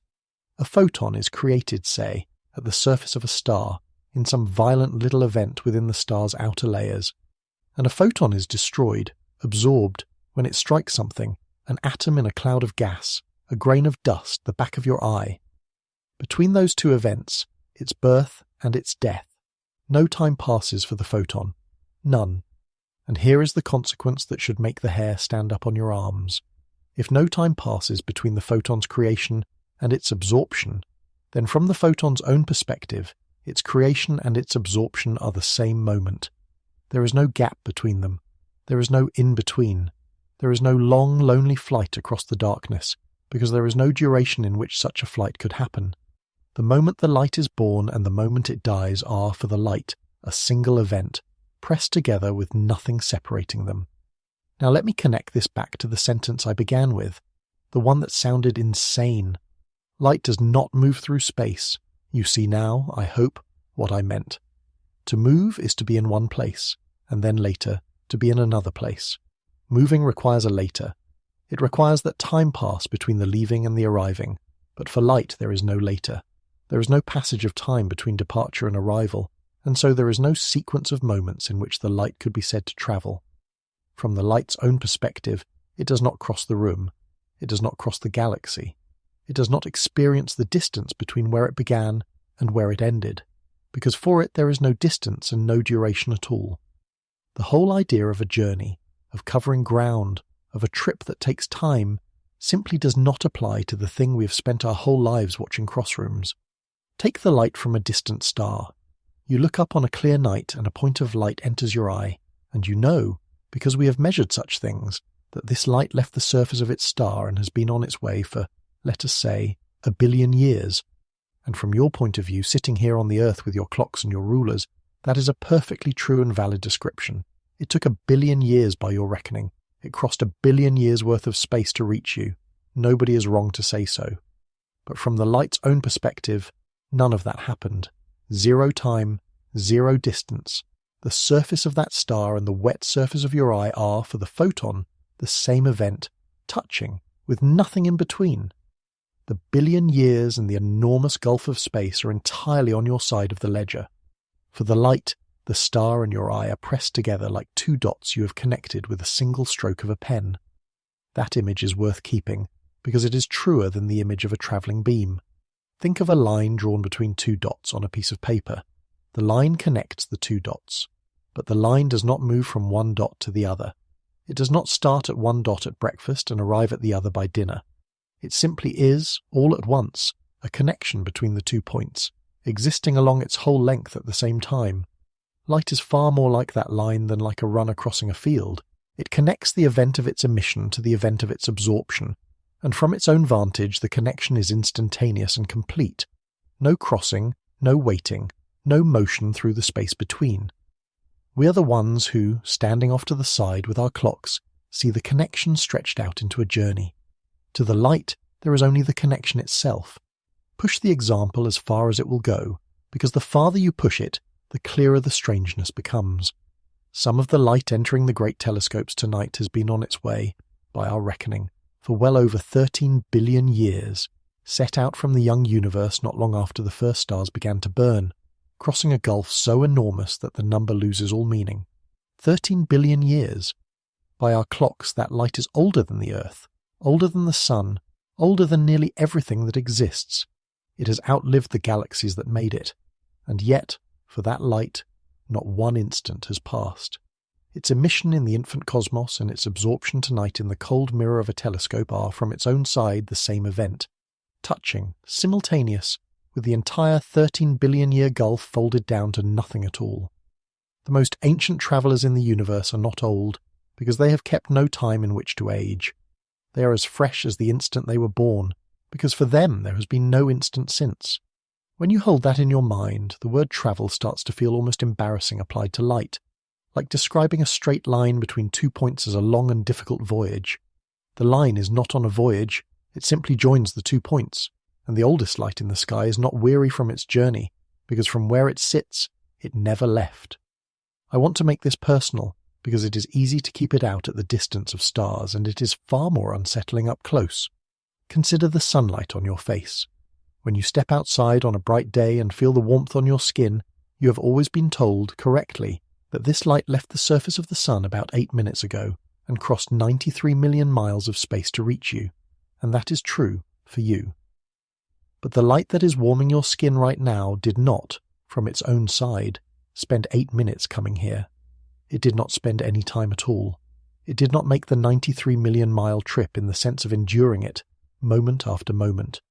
A photon is created, say, at the surface of a star, in some violent little event within the star's outer layers, and a photon is destroyed, absorbed, when it strikes something, an atom in a cloud of gas, a grain of dust, the back of your eye. Between those two events, its birth and its death, no time passes for the photon. None. And here is the consequence that should make the hair stand up on your arms. If no time passes between the photon's creation and its absorption, then from the photon's own perspective, its creation and its absorption are the same moment. There is no gap between them. There is no in-between. There is no long, lonely flight across the darkness, because there is no duration in which such a flight could happen. The moment the light is born and the moment it dies are, for the light, a single event, pressed together with nothing separating them. Now let me connect this back to the sentence I began with, the one that sounded insane. Light does not move through space. You see now, I hope, what I meant. To move is to be in one place, and then later, to be in another place. Moving requires a later. It requires that time pass between the leaving and the arriving, but for light there is no later. There is no passage of time between departure and arrival, and so there is no sequence of moments in which the light could be said to travel. From the light's own perspective, it does not cross the room. It does not cross the galaxy. It does not experience the distance between where it began and where it ended, because for it there is no distance and no duration at all. The whole idea of a journey, of covering ground, of a trip that takes time, simply does not apply to the thing we have spent our whole lives watching crossrooms. Take the light from a distant star. You look up on a clear night and a point of light enters your eye, and you know, because we have measured such things, that this light left the surface of its star and has been on its way for, let us say, 1 billion years. And from your point of view, sitting here on the earth with your clocks and your rulers, that is a perfectly true and valid description. It took 1 billion years by your reckoning. It crossed 1 billion years worth of space to reach you. Nobody is wrong to say so. But from the light's own perspective, none of that happened. Zero time, zero distance. The surface of that star and the wet surface of your eye are, for the photon, the same event, touching, with nothing in between. The billion years and the enormous gulf of space are entirely on your side of the ledger. For the light, the star and your eye are pressed together like two dots you have connected with a single stroke of a pen. That image is worth keeping, because it is truer than the image of a travelling beam. Think of a line drawn between two dots on a piece of paper. The line connects the two dots, but the line does not move from one dot to the other. It does not start at one dot at breakfast and arrive at the other by dinner. It simply is, all at once, a connection between the 2 points, existing along its whole length at the same time. Light is far more like that line than like a runner crossing a field. It connects the event of its emission to the event of its absorption, and from its own vantage the connection is instantaneous and complete. No crossing, no waiting, no motion through the space between. We are the ones who, standing off to the side with our clocks, see the connection stretched out into a journey. To the light, there is only the connection itself. Push the example as far as it will go, because the farther you push it, the clearer the strangeness becomes. Some of the light entering the great telescopes tonight has been on its way, by our reckoning, for well over 13 billion years, set out from the young universe not long after the first stars began to burn, crossing a gulf so enormous that the number loses all meaning. 13 billion years. By our clocks, that light is older than the Earth, older than the Sun, older than nearly everything that exists. It has outlived the galaxies that made it, and yet, for that light, not one instant has passed. Its emission in the infant cosmos and its absorption tonight in the cold mirror of a telescope are, from its own side, the same event, touching, simultaneous, with the entire 13 billion year gulf folded down to nothing at all. The most ancient travellers in the universe are not old, because they have kept no time in which to age. They are as fresh as the instant they were born, because for them there has been no instant since. When you hold that in your mind, the word travel starts to feel almost embarrassing applied to light, like describing a straight line between 2 points as a long and difficult voyage. The line is not on a voyage, it simply joins the 2 points, and the oldest light in the sky is not weary from its journey, because from where it sits, it never left. I want to make this personal, because it is easy to keep it out at the distance of stars, and it is far more unsettling up close. Consider the sunlight on your face. When you step outside on a bright day and feel the warmth on your skin, you have always been told, correctly, that this light left the surface of the sun about 8 minutes ago and crossed 93 million miles of space to reach you, and that is true for you. But the light that is warming your skin right now did not, from its own side, spend 8 minutes coming here. It did not spend any time at all. It did not make the 93 million mile trip in the sense of enduring it, moment after moment.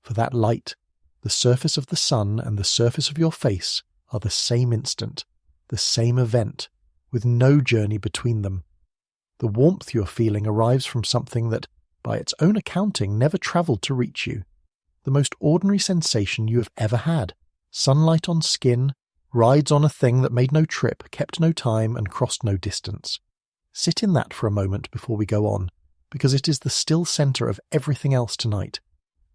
For that light, the surface of the sun and the surface of your face are the same instant, the same event, with no journey between them. The warmth you are feeling arrives from something that, by its own accounting, never travelled to reach you. The most ordinary sensation you have ever had, sunlight on skin, rides on a thing that made no trip, kept no time, and crossed no distance. Sit in that for a moment before we go on, because it is the still centre of everything else tonight.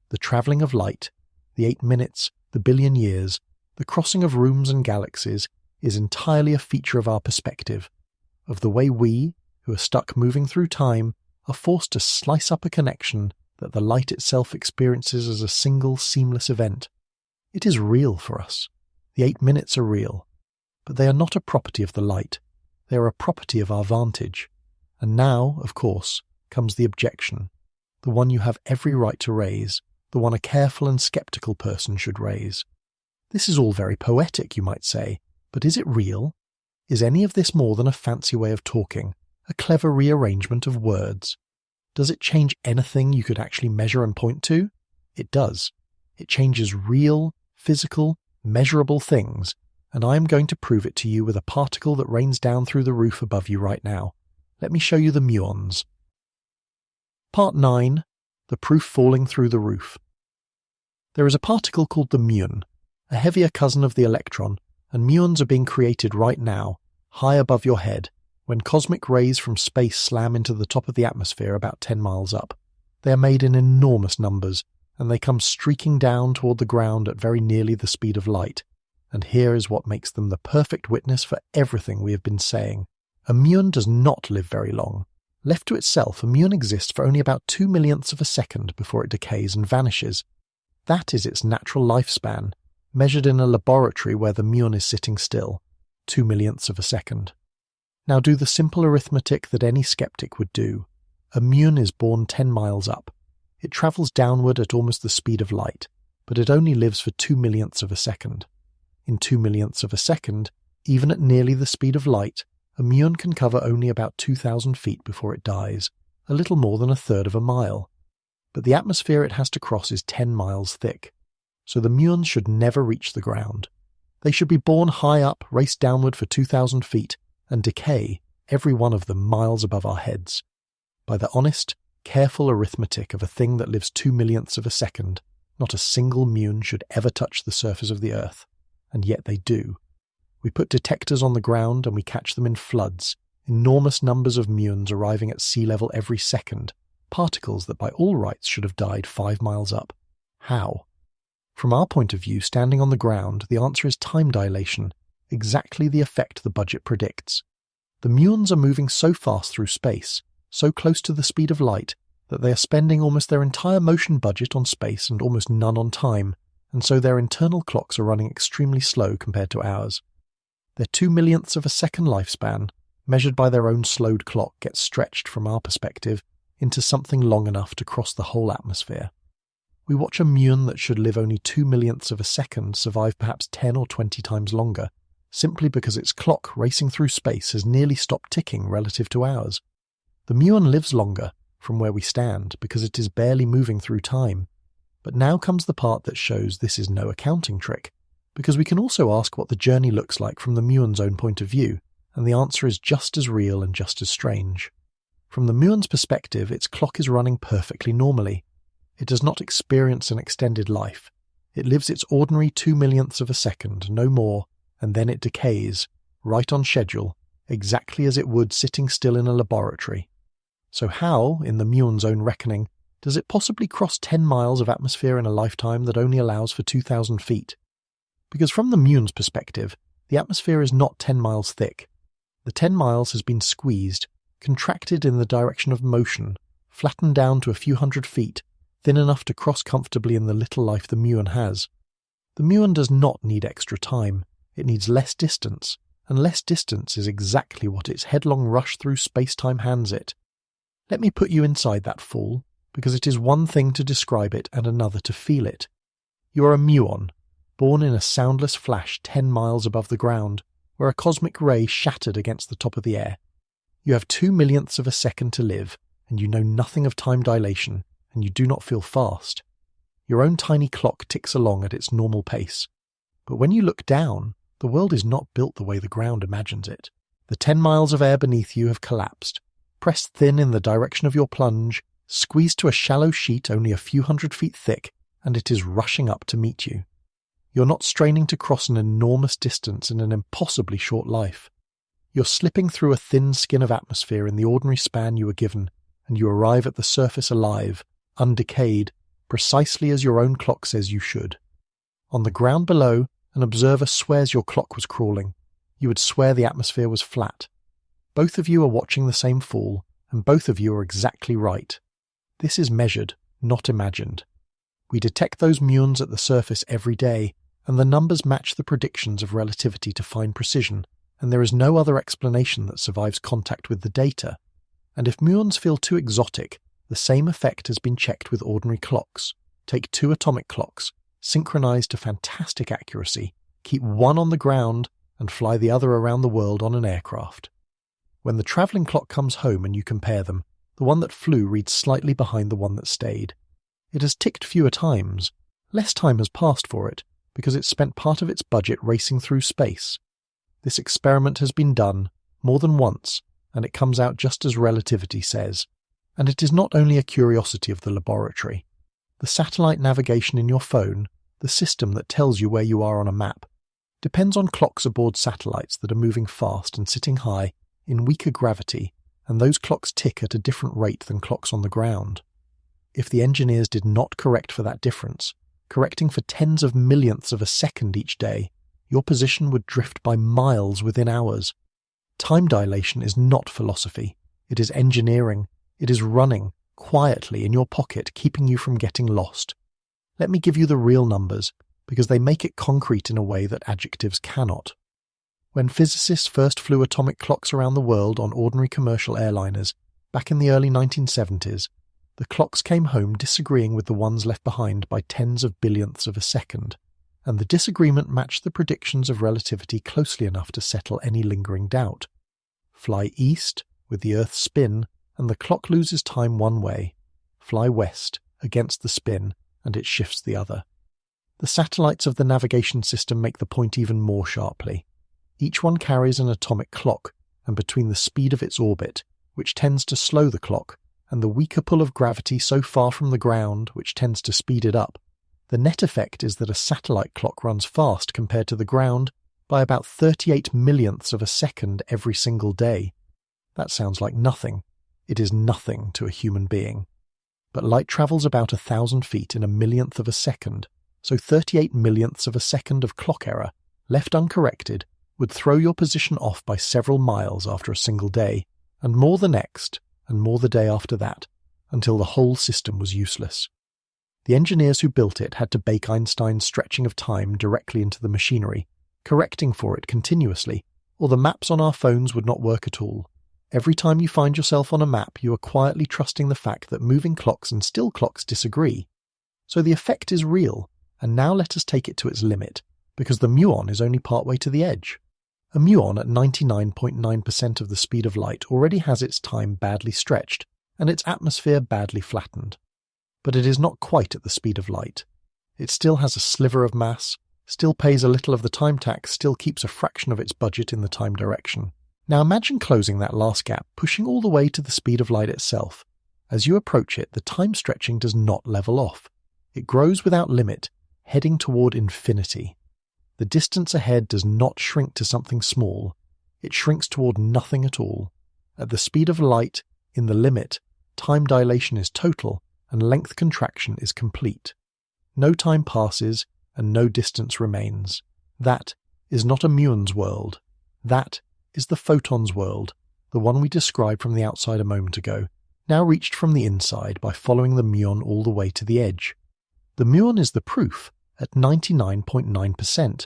The travelling of light, the 8 minutes, the billion years, the crossing of rooms and galaxies, is entirely a feature of our perspective, of the way we, who are stuck moving through time, are forced to slice up a connection that the light itself experiences as a single seamless event. It is real for us. The 8 minutes are real, but they are not a property of the light. They are a property of our vantage. And now, of course, comes the objection, the one you have every right to raise, the one a careful and sceptical person should raise. This is all very poetic, you might say, but is it real? Is any of this more than a fancy way of talking, a clever rearrangement of words? Does it change anything you could actually measure and point to? It does. It changes real, physical, measurable things, and I am going to prove it to you with a particle that rains down through the roof above you right now. Let me show you the muons. Part 9. The proof falling through the roof. There is a particle called the muon, a heavier cousin of the electron, and muons are being created right now, high above your head, when cosmic rays from space slam into the top of the atmosphere about 10 miles up. They are made in enormous numbers, and they come streaking down toward the ground at very nearly the speed of light. And here is what makes them the perfect witness for everything we have been saying. A muon does not live very long, Left to itself, a muon exists for only about 2/millionths of a second before it decays and vanishes. That is its natural lifespan, measured in a laboratory where the muon is sitting still, 2/millionths of a second. Now do the simple arithmetic that any skeptic would do. A muon is born 10 miles up. It travels downward at almost the speed of light, but it only lives for 2/millionths of a second. In 2/millionths of a second, even at nearly the speed of light, a muon can cover only about 2,000 feet before it dies, a little more than a third of a mile. But the atmosphere it has to cross is 10 miles thick, so the muons should never reach the ground. They should be born high up, race downward for 2,000 feet, and decay, every one of them miles above our heads. By the honest, careful arithmetic of a thing that lives 2/millionths of a second, not a single muon should ever touch the surface of the Earth, and yet they do. We put detectors on the ground and we catch them in floods, enormous numbers of muons arriving at sea level every second, particles that by all rights should have died 5 miles up. How? From our point of view, standing on the ground, the answer is time dilation, exactly the effect the budget predicts. The muons are moving so fast through space, so close to the speed of light, that they are spending almost their entire motion budget on space and almost none on time, and so their internal clocks are running extremely slow compared to ours. Their 2/millionths of a second lifespan, measured by their own slowed clock, gets stretched from our perspective into something long enough to cross the whole atmosphere. We watch a muon that should live only 2/millionths of a second survive perhaps 10 or 20 times longer, simply because its clock racing through space has nearly stopped ticking relative to ours. The muon lives longer, from where we stand, because it is barely moving through time. But now comes the part that shows this is no accounting trick, because we can also ask what the journey looks like from the muon's own point of view, and the answer is just as real and just as strange. From the muon's perspective, its clock is running perfectly normally. It does not experience an extended life. It lives its ordinary 2/millionths of a second, no more, and then it decays, right on schedule, exactly as it would sitting still in a laboratory. So how, in the muon's own reckoning, does it possibly cross 10 miles of atmosphere in a lifetime that only allows for 2,000 feet? Because from the muon's perspective, the atmosphere is not 10 miles thick. The 10 miles has been squeezed, contracted in the direction of motion, flattened down to a few hundred feet, thin enough to cross comfortably in the little life the muon has. The muon does not need extra time. It needs less distance, and less distance is exactly what its headlong rush through space-time hands it. Let me put you inside that fool, because it is one thing to describe it and another to feel it. You are a muon, born in a soundless flash 10 miles above the ground, where a cosmic ray shattered against the top of the air. You have 2/millionths of a second to live, and you know nothing of time dilation, and you do not feel fast. Your own tiny clock ticks along at its normal pace. But when you look down, the world is not built the way the ground imagines it. The 10 miles of air beneath you have collapsed, pressed thin in the direction of your plunge, squeezed to a shallow sheet only a few hundred feet thick, and it is rushing up to meet you. You're not straining to cross an enormous distance in an impossibly short life. You're slipping through a thin skin of atmosphere in the ordinary span you were given, and you arrive at the surface alive, undecayed, precisely as your own clock says you should. On the ground below, an observer swears your clock was crawling. You would swear the atmosphere was flat. Both of you are watching the same fall, and both of you are exactly right. This is measured, not imagined. We detect those muons at the surface every day, and the numbers match the predictions of relativity to fine precision, and there is no other explanation that survives contact with the data. And if muons feel too exotic, the same effect has been checked with ordinary clocks. Take 2 atomic clocks, synchronized to fantastic accuracy, keep one on the ground, and fly the other around the world on an aircraft. When the travelling clock comes home and you compare them, the one that flew reads slightly behind the one that stayed. It has ticked fewer times. Less time has passed for it, because it spent part of its budget racing through space. This experiment has been done more than once, and it comes out just as relativity says. And it is not only a curiosity of the laboratory. The satellite navigation in your phone, the system that tells you where you are on a map, depends on clocks aboard satellites that are moving fast and sitting high in weaker gravity, and those clocks tick at a different rate than clocks on the ground. If the engineers did not correct for that difference, correcting for tens of millionths of a second each day, your position would drift by miles within hours. Time dilation is not philosophy. It is engineering. It is running, quietly in your pocket, keeping you from getting lost. Let me give you the real numbers, because they make it concrete in a way that adjectives cannot. When physicists first flew atomic clocks around the world on ordinary commercial airliners, back in the early 1970s, the clocks came home disagreeing with the ones left behind by tens of billionths of a second, and the disagreement matched the predictions of relativity closely enough to settle any lingering doubt. Fly east, with the Earth's spin, and the clock loses time one way. Fly west, against the spin, and it shifts the other. The satellites of the navigation system make the point even more sharply. Each one carries an atomic clock, and between the speed of its orbit, which tends to slow the clock, and the weaker pull of gravity so far from the ground, which tends to speed it up, the net effect is that a satellite clock runs fast compared to the ground by about 38 millionths of a second every single day. That sounds like nothing. It is nothing to a human being. But light travels about 1,000 feet in a millionth of a second, so 38 millionths of a second of clock error, left uncorrected, would throw your position off by several miles after a single day, and more the next, and more the day after that, until the whole system was useless. The engineers who built it had to bake Einstein's stretching of time directly into the machinery, correcting for it continuously, or the maps on our phones would not work at all. Every time you find yourself on a map, you are quietly trusting the fact that moving clocks and still clocks disagree. So the effect is real, and now let us take it to its limit, because the muon is only partway to the edge. A muon at 99.9% of the speed of light already has its time badly stretched, and its atmosphere badly flattened. But it is not quite at the speed of light. It still has a sliver of mass, still pays a little of the time tax, still keeps a fraction of its budget in the time direction. Now imagine closing that last gap, pushing all the way to the speed of light itself. As you approach it, the time stretching does not level off. It grows without limit, heading toward infinity. The distance ahead does not shrink to something small. It shrinks toward nothing at all. At the speed of light, in the limit, time dilation is total and length contraction is complete. No time passes and no distance remains. That is not a muon's world. That is the photon's world, the one we described from the outside a moment ago, now reached from the inside by following the muon all the way to the edge. The muon is the proof, at 99.9%,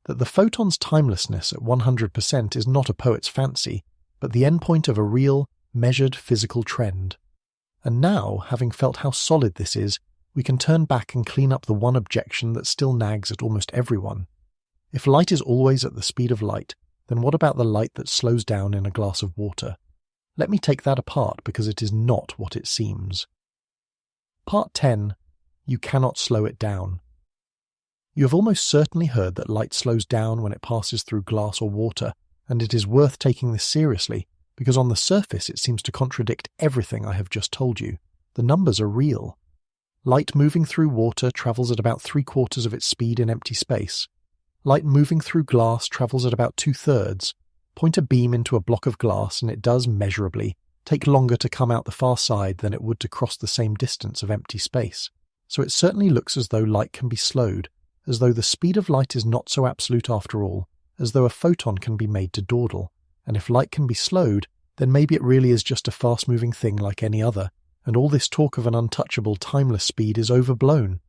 that the photon's timelessness at 100% is not a poet's fancy, but the endpoint of a real, measured physical trend. And now, having felt how solid this is, we can turn back and clean up the one objection that still nags at almost everyone. If light is always at the speed of light, then what about the light that slows down in a glass of water? Let me take that apart because it is not what it seems. Part 10. You cannot slow it down. You have almost certainly heard that light slows down when it passes through glass or water, and it is worth taking this seriously, because on the surface it seems to contradict everything I have just told you. The numbers are real. Light moving through water travels at about 3/4 of its speed in empty space. Light moving through glass travels at about 2/3. Point a beam into a block of glass and it does measurably take longer to come out the far side than it would to cross the same distance of empty space. So it certainly looks as though light can be slowed, as though the speed of light is not so absolute after all, as though a photon can be made to dawdle. And if light can be slowed, then maybe it really is just a fast-moving thing like any other, and all this talk of an untouchable, timeless speed is overblown.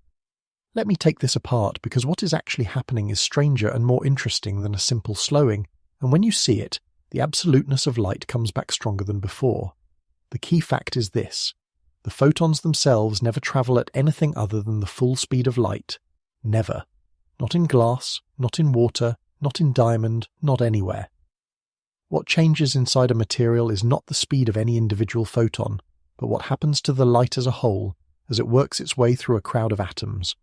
Let me take this apart, because what is actually happening is stranger and more interesting than a simple slowing, and when you see it, the absoluteness of light comes back stronger than before. The key fact is this: the photons themselves never travel at anything other than the full speed of light. Never. Not in glass, not in water, not in diamond, not anywhere. What changes inside a material is not the speed of any individual photon, but what happens to the light as a whole as it works its way through a crowd of atoms.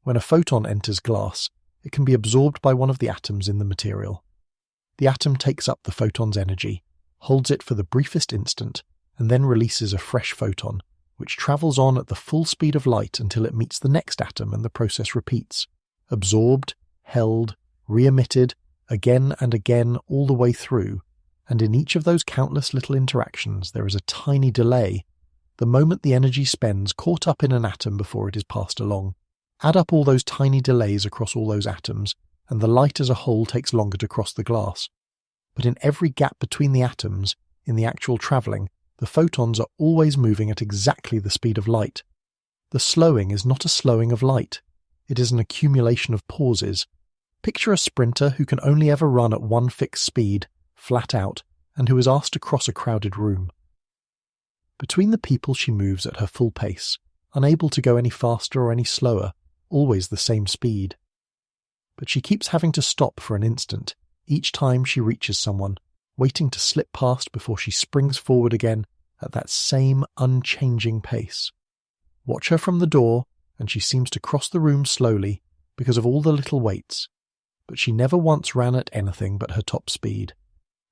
When a photon enters glass, it can be absorbed by one of the atoms in the material. The atom takes up the photon's energy, holds it for the briefest instant, and then releases a fresh photon, which travels on at the full speed of light until it meets the next atom and the process repeats. Absorbed, held, re-emitted, again and again all the way through, and in each of those countless little interactions there is a tiny delay, the moment the energy spends caught up in an atom before it is passed along. Add up all those tiny delays across all those atoms, and the light as a whole takes longer to cross the glass. But in every gap between the atoms, in the actual travelling, the photons are always moving at exactly the speed of light. The slowing is not a slowing of light. It is an accumulation of pauses. Picture a sprinter who can only ever run at one fixed speed, flat out, and who is asked to cross a crowded room. Between the people she moves at her full pace, unable to go any faster or any slower, always the same speed. But she keeps having to stop for an instant, each time she reaches someone, waiting to slip past before she springs forward again at that same unchanging pace. Watch her from the door, and she seems to cross the room slowly because of all the little waits, but she never once ran at anything but her top speed.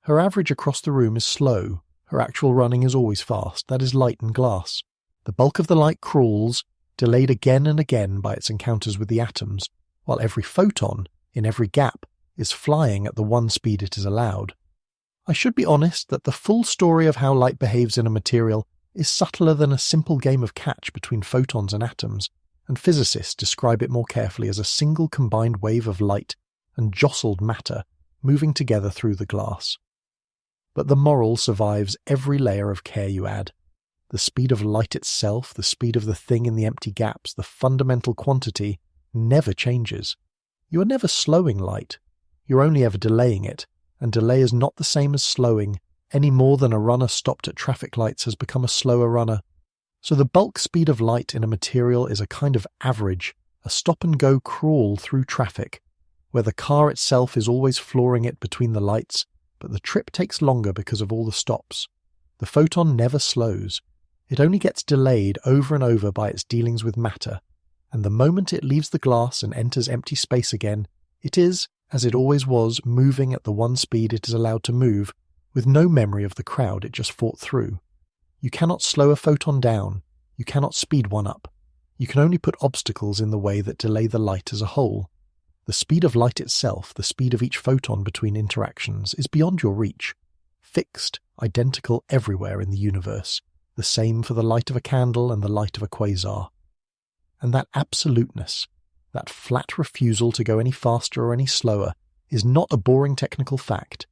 Her average across the room is slow, her actual running is always fast, that is light and glass. The bulk of the light crawls, delayed again and again by its encounters with the atoms, while every photon, in every gap, is flying at the one speed it is allowed. I should be honest that the full story of how light behaves in a material is subtler than a simple game of catch between photons and atoms, and physicists describe it more carefully as a single combined wave of light and jostled matter moving together through the glass. But the moral survives every layer of care you add. The speed of light itself, the speed of the thing in the empty gaps, the fundamental quantity, never changes. You are never slowing light. You're only ever delaying it, and delay is not the same as slowing, any more than a runner stopped at traffic lights has become a slower runner. So the bulk speed of light in a material is a kind of average, a stop-and-go crawl through traffic, where the car itself is always flooring it between the lights, but the trip takes longer because of all the stops. The photon never slows. It only gets delayed over and over by its dealings with matter, and the moment it leaves the glass and enters empty space again, it is, as it always was, moving at the one speed it is allowed to move, with no memory of the crowd it just fought through. You cannot slow a photon down. You cannot speed one up. You can only put obstacles in the way that delay the light as a whole. The speed of light itself, the speed of each photon between interactions, is beyond your reach. Fixed, identical everywhere in the universe. The same for the light of a candle and the light of a quasar. And that absoluteness, that flat refusal to go any faster or any slower, is not a boring technical fact.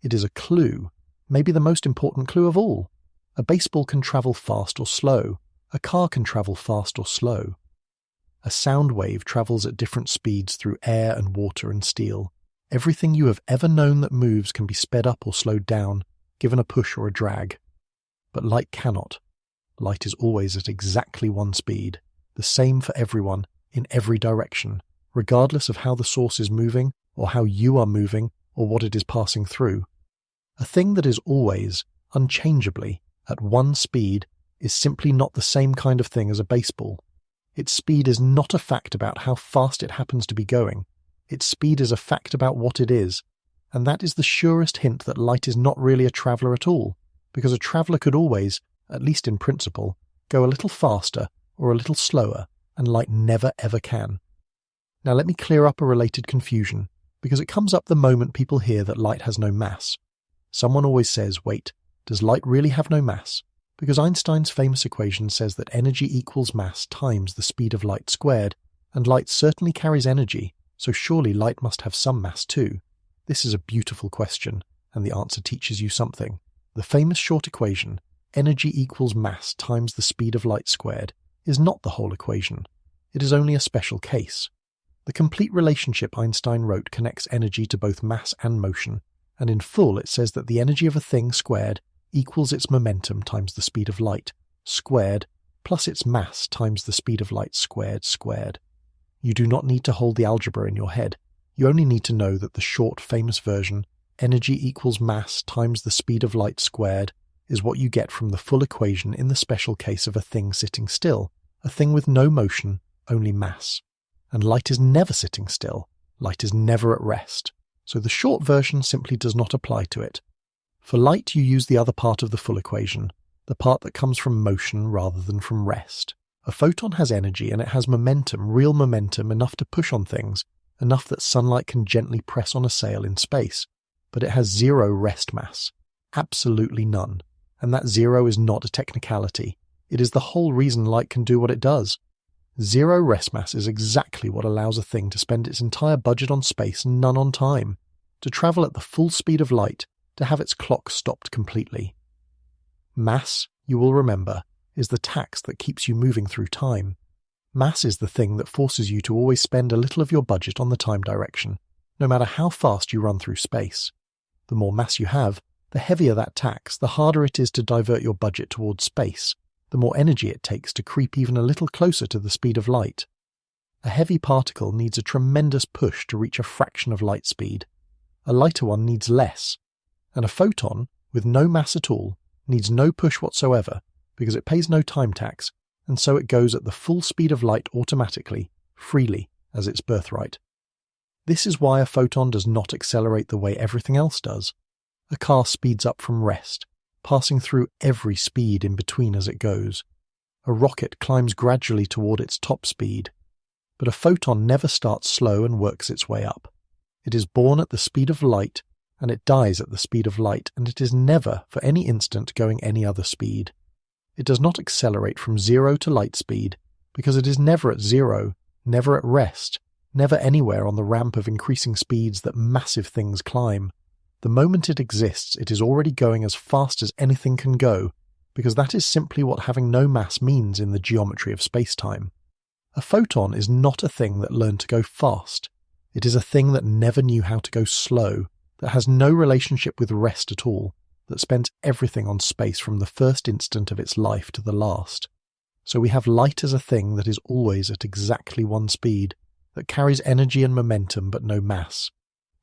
It is a clue, maybe the most important clue of all. A baseball can travel fast or slow. A car can travel fast or slow. A sound wave travels at different speeds through air and water and steel. Everything you have ever known that moves can be sped up or slowed down, given a push or a drag. But light cannot. Light is always at exactly one speed, the same for everyone, in every direction, regardless of how the source is moving, or how you are moving, or what it is passing through. A thing that is always, unchangeably, at one speed is simply not the same kind of thing as a baseball. Its speed is not a fact about how fast it happens to be going. Its speed is a fact about what it is, and that is the surest hint that light is not really a traveller at all, because a traveller could always, at least in principle, go a little faster or a little slower, and light never ever can. Now let me clear up a related confusion, because it comes up the moment people hear that light has no mass. Someone always says, wait, does light really have no mass? Because Einstein's famous equation says that energy equals mass times the speed of light squared, and light certainly carries energy, so surely light must have some mass too. This is a beautiful question, and the answer teaches you something. The famous short equation, energy equals mass times the speed of light squared, is not the whole equation. It is only a special case. The complete relationship Einstein wrote connects energy to both mass and motion, and in full it says that the energy of a thing squared equals its momentum times the speed of light, squared, plus its mass times the speed of light squared. You do not need to hold the algebra in your head. You only need to know that the short, famous version, energy equals mass times the speed of light squared, is what you get from the full equation in the special case of a thing sitting still, a thing with no motion, only mass. And light is never sitting still. Light is never at rest. So the short version simply does not apply to it. For light, you use the other part of the full equation, the part that comes from motion rather than from rest. A photon has energy and it has momentum, real momentum, enough to push on things, enough that sunlight can gently press on a sail in space. But it has zero rest mass. Absolutely none. And that zero is not a technicality. It is the whole reason light can do what it does. Zero rest mass is exactly what allows a thing to spend its entire budget on space and none on time, to travel at the full speed of light, to have its clock stopped completely. Mass, you will remember, is the tax that keeps you moving through time. Mass is the thing that forces you to always spend a little of your budget on the time direction, no matter how fast you run through space. The more mass you have, the heavier that tax, the harder it is to divert your budget towards space, the more energy it takes to creep even a little closer to the speed of light. A heavy particle needs a tremendous push to reach a fraction of light speed. A lighter one needs less. And a photon, with no mass at all, needs no push whatsoever because it pays no time tax, and so it goes at the full speed of light automatically, freely, as its birthright. This is why a photon does not accelerate the way everything else does. A car speeds up from rest, passing through every speed in between as it goes. A rocket climbs gradually toward its top speed. But a photon never starts slow and works its way up. It is born at the speed of light, and it dies at the speed of light, and it is never, for any instant, going any other speed. It does not accelerate from 0 to light speed, because it is never at 0, never at rest, never anywhere on the ramp of increasing speeds that massive things climb. The moment it exists, it is already going as fast as anything can go, because that is simply what having no mass means in the geometry of space-time. A photon is not a thing that learned to go fast. It is a thing that never knew how to go slow, that has no relationship with rest at all, that spent everything on space from the first instant of its life to the last. So we have light as a thing that is always at exactly one speed, that carries energy and momentum but no mass,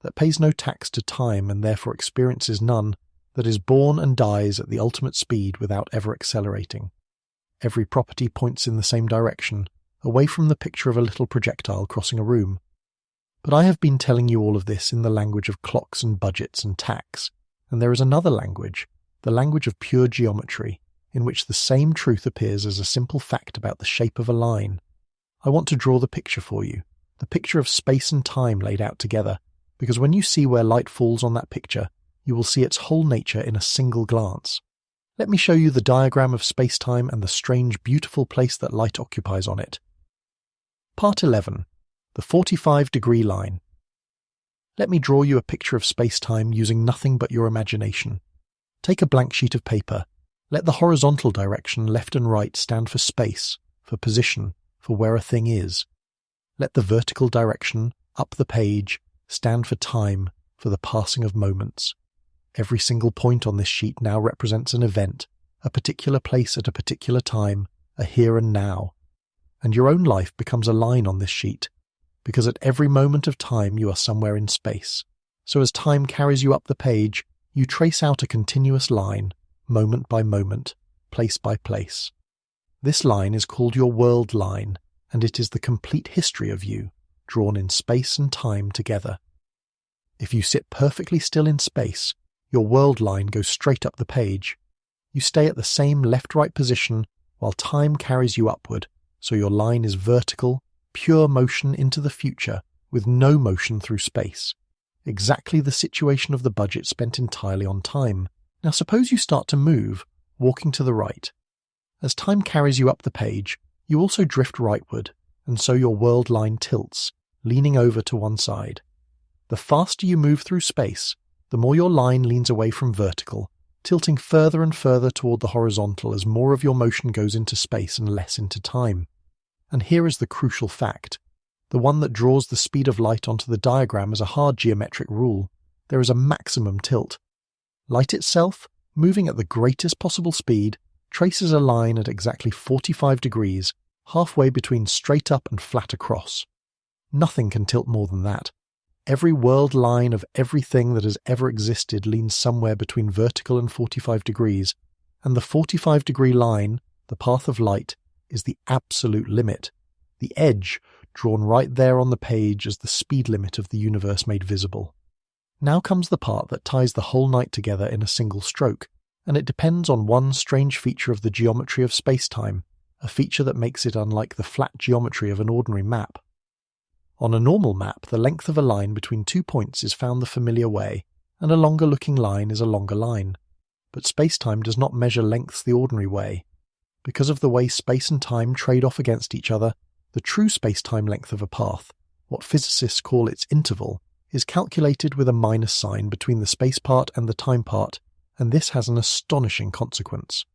that pays no tax to time and therefore experiences none, that is born and dies at the ultimate speed without ever accelerating. Every property points in the same direction, away from the picture of a little projectile crossing a room. But I have been telling you all of this in the language of clocks and budgets and tax, and there is another language, the language of pure geometry, in which the same truth appears as a simple fact about the shape of a line. I want to draw the picture for you, the picture of space and time laid out together, because when you see where light falls on that picture, you will see its whole nature in a single glance. Let me show you the diagram of space-time and the strange, beautiful place that light occupies on it. Part 11. The 45-degree line. Let me draw you a picture of space-time using nothing but your imagination. Take a blank sheet of paper. Let the horizontal direction, left and right, stand for space, for position, for where a thing is. Let the vertical direction, up the page, stand for time, for the passing of moments. Every single point on this sheet now represents an event, a particular place at a particular time, a here and now. And your own life becomes a line on this sheet, because at every moment of time you are somewhere in space. So as time carries you up the page, you trace out a continuous line, moment by moment, place by place. This line is called your world line, and it is the complete history of you, drawn in space and time together. If you sit perfectly still in space, your world line goes straight up the page. You stay at the same left-right position while time carries you upward, so your line is vertical, pure motion into the future with no motion through space. Exactly the situation of the budget spent entirely on time. Now suppose you start to move, walking to the right. As time carries you up the page, you also drift rightward, and so your world line tilts, leaning over to one side. The faster you move through space, the more your line leans away from vertical, tilting further and further toward the horizontal as more of your motion goes into space and less into time. And here is the crucial fact, the one that draws the speed of light onto the diagram as a hard geometric rule. There is a maximum tilt. Light itself, moving at the greatest possible speed, traces a line at exactly 45 degrees, halfway between straight up and flat across. Nothing can tilt more than that. Every world line of everything that has ever existed leans somewhere between vertical and 45 degrees, and the 45-degree line, the path of light, is the absolute limit, the edge drawn right there on the page as the speed limit of the universe made visible. Now comes the part that ties the whole night together in a single stroke, and it depends on one strange feature of the geometry of space-time, a feature that makes it unlike the flat geometry of an ordinary map. On a normal map, the length of a line between 2 points is found the familiar way, and a longer-looking line is a longer line. But space-time does not measure lengths the ordinary way. Because of the way space and time trade off against each other, the true space-time length of a path, what physicists call its interval, is calculated with a minus sign between the space part and the time part, and this has an astonishing consequence.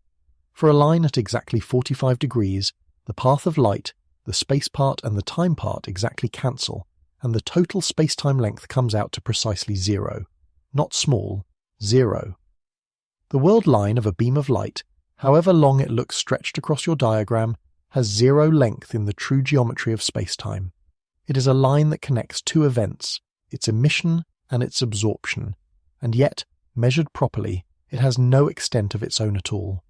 For a line at exactly 45 degrees, the path of light, the space part and the time part exactly cancel, and the total space-time length comes out to precisely 0. Not small, 0. The world line of a beam of light, however long it looks stretched across your diagram, has 0 length in the true geometry of space-time. It is a line that connects two events, its emission and its absorption, and yet, measured properly, it has no extent of its own at all.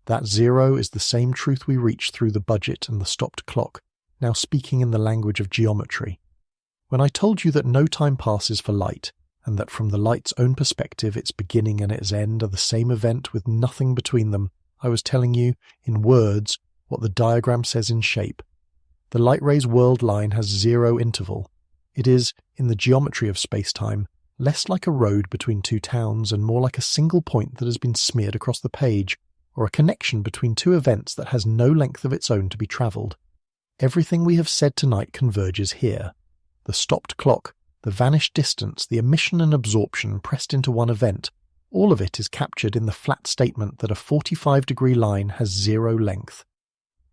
That 0 is the same truth we reach through the budget and the stopped clock, now speaking in the language of geometry. When I told you that no time passes for light, and that from the light's own perspective its beginning and its end are the same event with nothing between them, I was telling you, in words, what the diagram says in shape. The light ray's world line has 0 interval. It is, in the geometry of space-time, less like a road between two towns and more like a single point that has been smeared across the page, or a connection between two events that has no length of its own to be travelled. Everything we have said tonight converges here. The stopped clock, the vanished distance, the emission and absorption pressed into one event, all of it is captured in the flat statement that a 45-degree line has 0 length.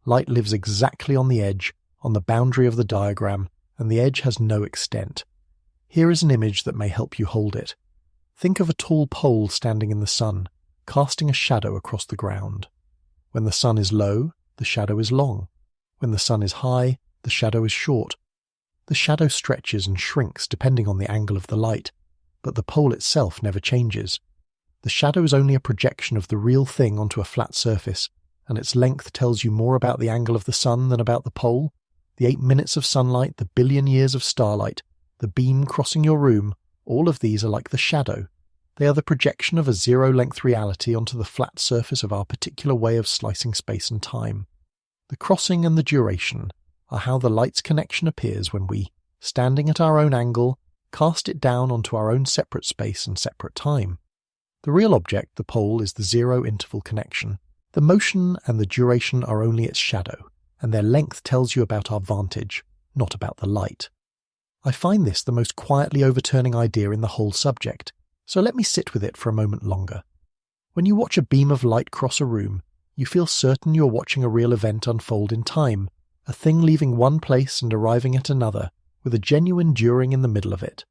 Light lives exactly on the edge, on the boundary of the diagram, and the edge has no extent. Here is an image that may help you hold it. Think of a tall pole standing in the sun, casting a shadow across the ground. When the sun is low, the shadow is long. When the sun is high, the shadow is short. The shadow stretches and shrinks depending on the angle of the light, but the pole itself never changes. The shadow is only a projection of the real thing onto a flat surface, and its length tells you more about the angle of the sun than about the pole. The 8 minutes of sunlight, the billion years of starlight, the beam crossing your room, all of these are like the shadow. They are the projection of a 0-length reality onto the flat surface of our particular way of slicing space and time. The crossing and the duration are how the light's connection appears when we, standing at our own angle, cast it down onto our own separate space and separate time. The real object, the pole, is the 0-interval connection. The motion and the duration are only its shadow, and their length tells you about our vantage, not about the light. I find this the most quietly overturning idea in the whole subject, so let me sit with it for a moment longer. When you watch a beam of light cross a room, you feel certain you're watching a real event unfold in time, a thing leaving one place and arriving at another, with a genuine during in the middle of it.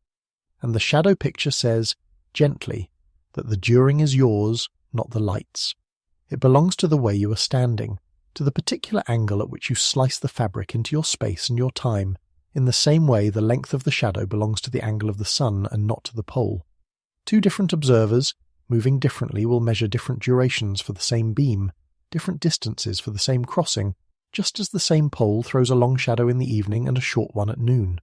And the shadow picture says, gently, that the during is yours, not the light's. It belongs to the way you are standing, to the particular angle at which you slice the fabric into your space and your time, in the same way the length of the shadow belongs to the angle of the sun and not to the pole. Two different observers, moving differently, will measure different durations for the same beam, different distances for the same crossing, just as the same pole throws a long shadow in the evening and a short one at noon.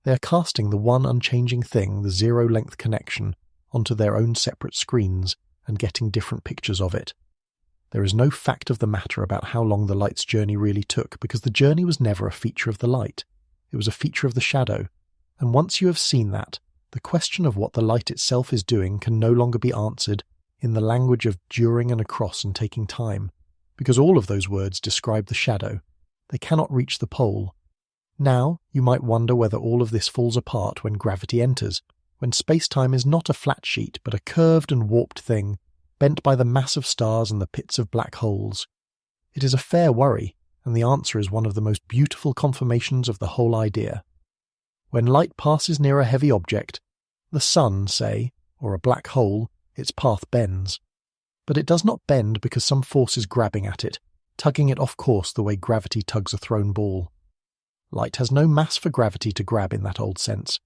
They are casting the one unchanging thing, the 0-length connection, onto their own separate screens and getting different pictures of it. There is no fact of the matter about how long the light's journey really took, because the journey was never a feature of the light. It was a feature of the shadow, and once you have seen that, the question of what the light itself is doing can no longer be answered in the language of during and across and taking time, because all of those words describe the shadow. They cannot reach the pole. Now, you might wonder whether all of this falls apart when gravity enters, when space-time is not a flat sheet but a curved and warped thing, bent by the mass of stars and the pits of black holes. It is a fair worry, and the answer is one of the most beautiful confirmations of the whole idea. When light passes near a heavy object, the sun, say, or a black hole, its path bends. But it does not bend because some force is grabbing at it, tugging it off course the way gravity tugs a thrown ball. Light has no mass for gravity to grab in that old sense.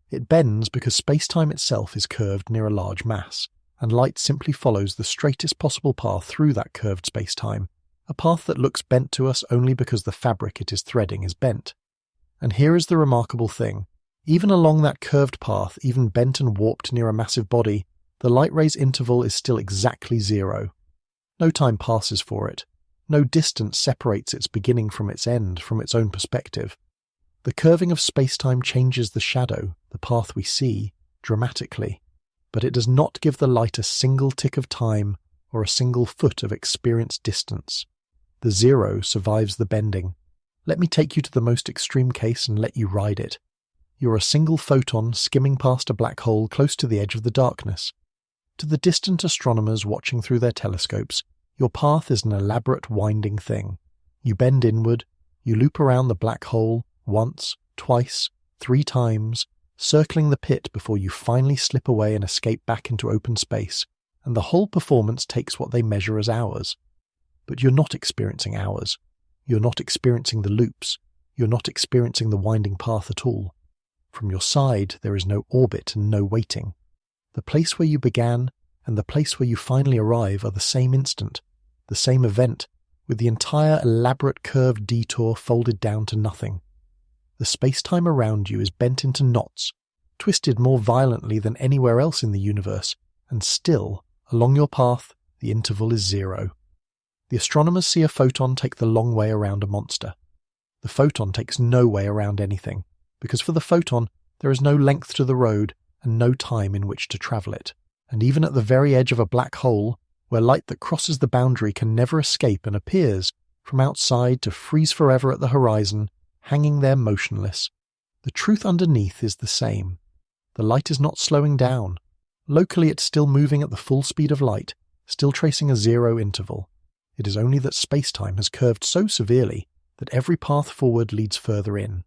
It bends because space-time itself is curved near a large mass, and light simply follows the straightest possible path through that curved space-time, a path that looks bent to us only because the fabric it is threading is bent. And here is the remarkable thing. Even along that curved path, even bent and warped near a massive body, the light ray's interval is still exactly 0. No time passes for it. No distance separates its beginning from its end from its own perspective. The curving of space-time changes the shadow, the path we see, dramatically, but it does not give the light a single tick of time or a single foot of experienced distance. The 0 survives the bending. Let me take you to the most extreme case and let you ride it. You're a single photon skimming past a black hole close to the edge of the darkness. To the distant astronomers watching through their telescopes, your path is an elaborate winding thing. You bend inward, you loop around the black hole once, twice, 3 times, circling the pit before you finally slip away and escape back into open space, and the whole performance takes what they measure as hours. But you're not experiencing hours. You're not experiencing the loops. You're not experiencing the winding path at all. From your side, there is no orbit and no waiting. The place where you began and the place where you finally arrive are the same instant, the same event, with the entire elaborate curved detour folded down to nothing. The space-time around you is bent into knots, twisted more violently than anywhere else in the universe, and still, along your path, the interval is 0. The astronomers see a photon take the long way around a monster. The photon takes no way around anything, because for the photon, there is no length to the road and no time in which to travel it. And even at the very edge of a black hole, where light that crosses the boundary can never escape and appears from outside to freeze forever at the horizon, hanging there motionless, the truth underneath is the same. The light is not slowing down. Locally it's still moving at the full speed of light, still tracing a 0 interval. It is only that space-time has curved so severely that every path forward leads further in.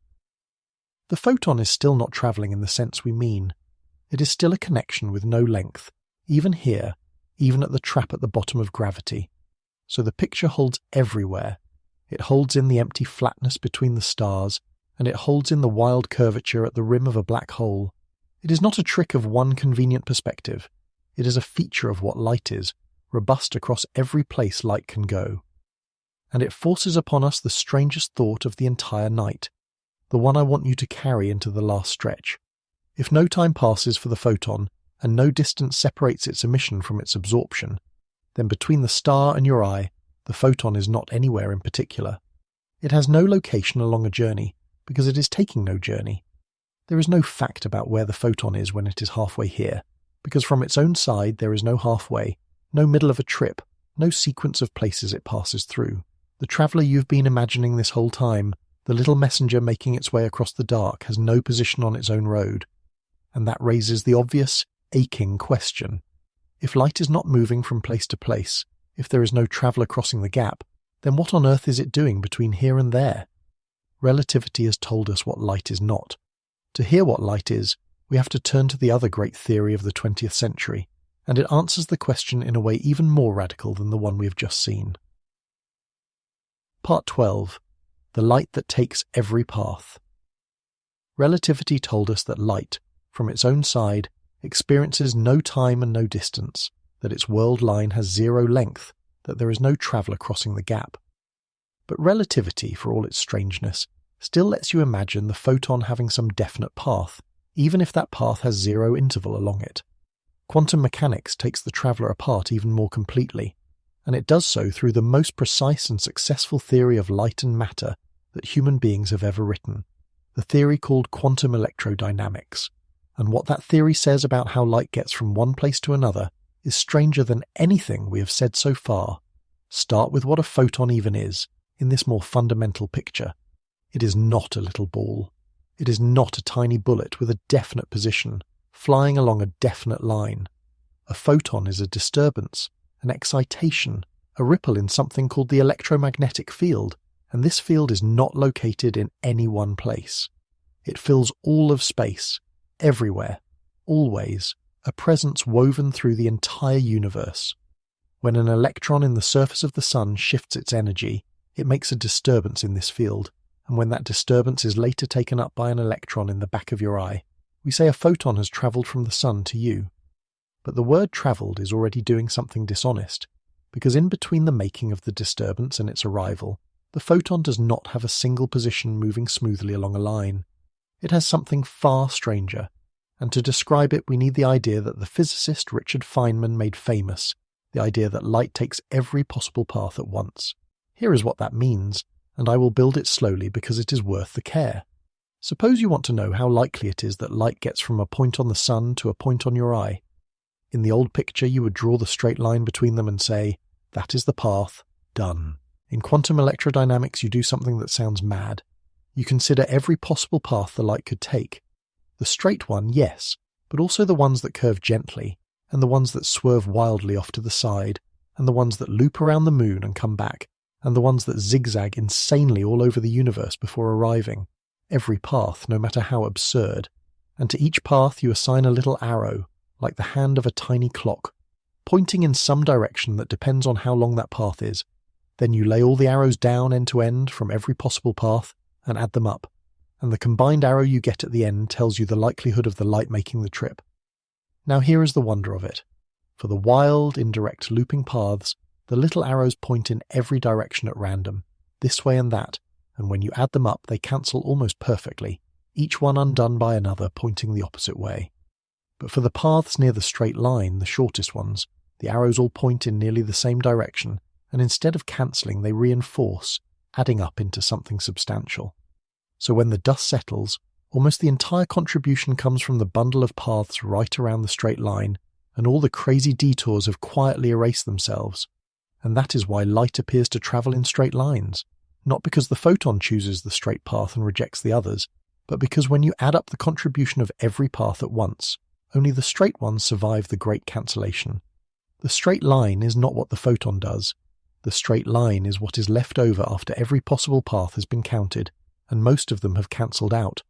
The photon is still not travelling in the sense we mean. It is still a connection with no length, even here, even at the trap at the bottom of gravity. So the picture holds everywhere. It holds in the empty flatness between the stars, and it holds in the wild curvature at the rim of a black hole. It is not a trick of one convenient perspective. It is a feature of what light is, robust across every place light can go. And it forces upon us the strangest thought of the entire night, the one I want you to carry into the last stretch. If no time passes for the photon, and no distance separates its emission from its absorption, then between the star and your eye, the photon is not anywhere in particular. It has no location along a journey, because it is taking no journey. There is no fact about where the photon is when it is halfway here, because from its own side there is no halfway, no middle of a trip, no sequence of places it passes through. The traveller you've been imagining this whole time, the little messenger making its way across the dark, has no position on its own road. And that raises the obvious, aching question. If light is not moving from place to place, if there is no traveller crossing the gap, then what on earth is it doing between here and there? Relativity has told us what light is not. To hear what light is, we have to turn to the other great theory of the 20th century, and it answers the question in a way even more radical than the one we have just seen. Part 12. The light that takes every path. Relativity told us that light, from its own side, experiences no time and no distance, that its world line has 0 length, that there is no traveller crossing the gap. But relativity, for all its strangeness, still lets you imagine the photon having some definite path, even if that path has 0 interval along it. Quantum mechanics takes the traveller apart even more completely, and it does so through the most precise and successful theory of light and matter that human beings have ever written, the theory called quantum electrodynamics. And what that theory says about how light gets from one place to another is stranger than anything we have said so far. Start with what a photon even is, in this more fundamental picture. It is not a little ball. It is not a tiny bullet with a definite position, flying along a definite line. A photon is a disturbance, an excitation, a ripple in something called the electromagnetic field, and this field is not located in any one place. It fills all of space, everywhere, always, a presence woven through the entire universe. When an electron in the surface of the sun shifts its energy, it makes a disturbance in this field, and when that disturbance is later taken up by an electron in the back of your eye, we say a photon has travelled from the sun to you. But the word travelled is already doing something dishonest, because in between the making of the disturbance and its arrival, the photon does not have a single position moving smoothly along a line. It has something far stranger, and to describe it we need the idea that the physicist Richard Feynman made famous, the idea that light takes every possible path at once. Here is what that means, and I will build it slowly because it is worth the care. Suppose you want to know how likely it is that light gets from a point on the sun to a point on your eye. In the old picture you would draw the straight line between them and say, that is the path, done. In quantum electrodynamics you do something that sounds mad. You consider every possible path the light could take. The straight one, yes, but also the ones that curve gently, and the ones that swerve wildly off to the side, and the ones that loop around the moon and come back, and the ones that zigzag insanely all over the universe before arriving. Every path, no matter how absurd. And to each path you assign a little arrow, like the hand of a tiny clock, pointing in some direction that depends on how long that path is. Then you lay all the arrows down end to end from every possible path and add them up, and the combined arrow you get at the end tells you the likelihood of the light making the trip. Now here is the wonder of it. For the wild, indirect looping paths, the little arrows point in every direction at random, this way and that, and when you add them up they cancel almost perfectly, each one undone by another pointing the opposite way. But for the paths near the straight line, the shortest ones, the arrows all point in nearly the same direction, and instead of cancelling they reinforce, adding up into something substantial. So when the dust settles, almost the entire contribution comes from the bundle of paths right around the straight line, and all the crazy detours have quietly erased themselves. And that is why light appears to travel in straight lines, not because the photon chooses the straight path and rejects the others, but because when you add up the contribution of every path at once, only the straight ones survive the great cancellation. The straight line is not what the photon does. The straight line is what is left over after every possible path has been counted, and most of them have cancelled out.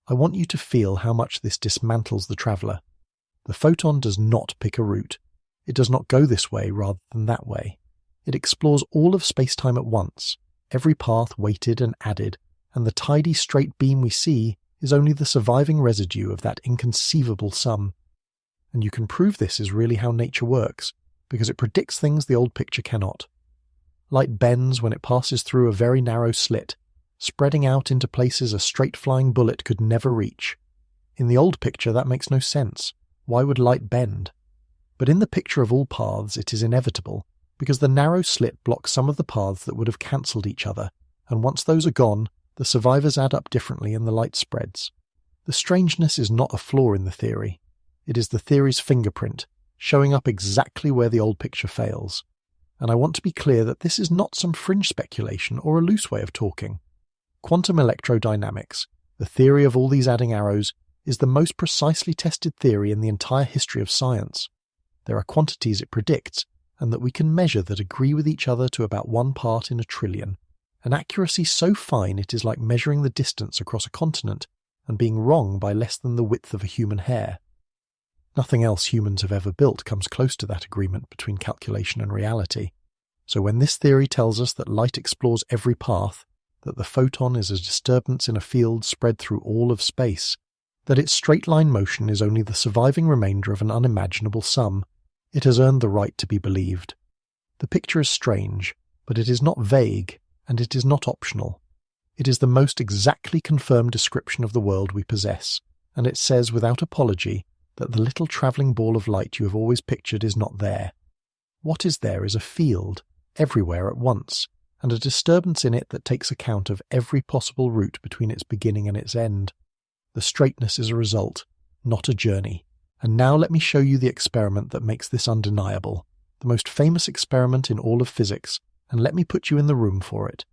I want you to feel how much this dismantles the traveller. The photon does not pick a route. It does not go this way rather than that way. It explores all of space-time at once, every path weighted and added, and the tidy straight beam we see is only the surviving residue of that inconceivable sum. And you can prove this is really how nature works, because it predicts things the old picture cannot. Light bends when it passes through a very narrow slit, spreading out into places a straight-flying bullet could never reach. In the old picture that makes no sense. Why would light bend? But in the picture of all paths it is inevitable, because the narrow slit blocks some of the paths that would have cancelled each other, and once those are gone, the survivors add up differently and the light spreads. The strangeness is not a flaw in the theory. It is the theory's fingerprint, showing up exactly where the old picture fails. And I want to be clear that this is not some fringe speculation or a loose way of talking. Quantum electrodynamics, the theory of all these adding arrows, is the most precisely tested theory in the entire history of science. There are quantities it predicts, and that we can measure that agree with each other to about 1 part in a trillion, an accuracy so fine it is like measuring the distance across a continent and being wrong by less than the width of a human hair. Nothing else humans have ever built comes close to that agreement between calculation and reality. So when this theory tells us that light explores every path, that the photon is a disturbance in a field spread through all of space, that its straight-line motion is only the surviving remainder of an unimaginable sum, it has earned the right to be believed. The picture is strange, but it is not vague, and it is not optional. It is the most exactly confirmed description of the world we possess, and it says without apology that the little travelling ball of light you have always pictured is not there. What is there is a field, everywhere at once, and a disturbance in it that takes account of every possible route between its beginning and its end. The straightness is a result, not a journey. And now let me show you the experiment that makes this undeniable, the most famous experiment in all of physics, and let me put you in the room for it.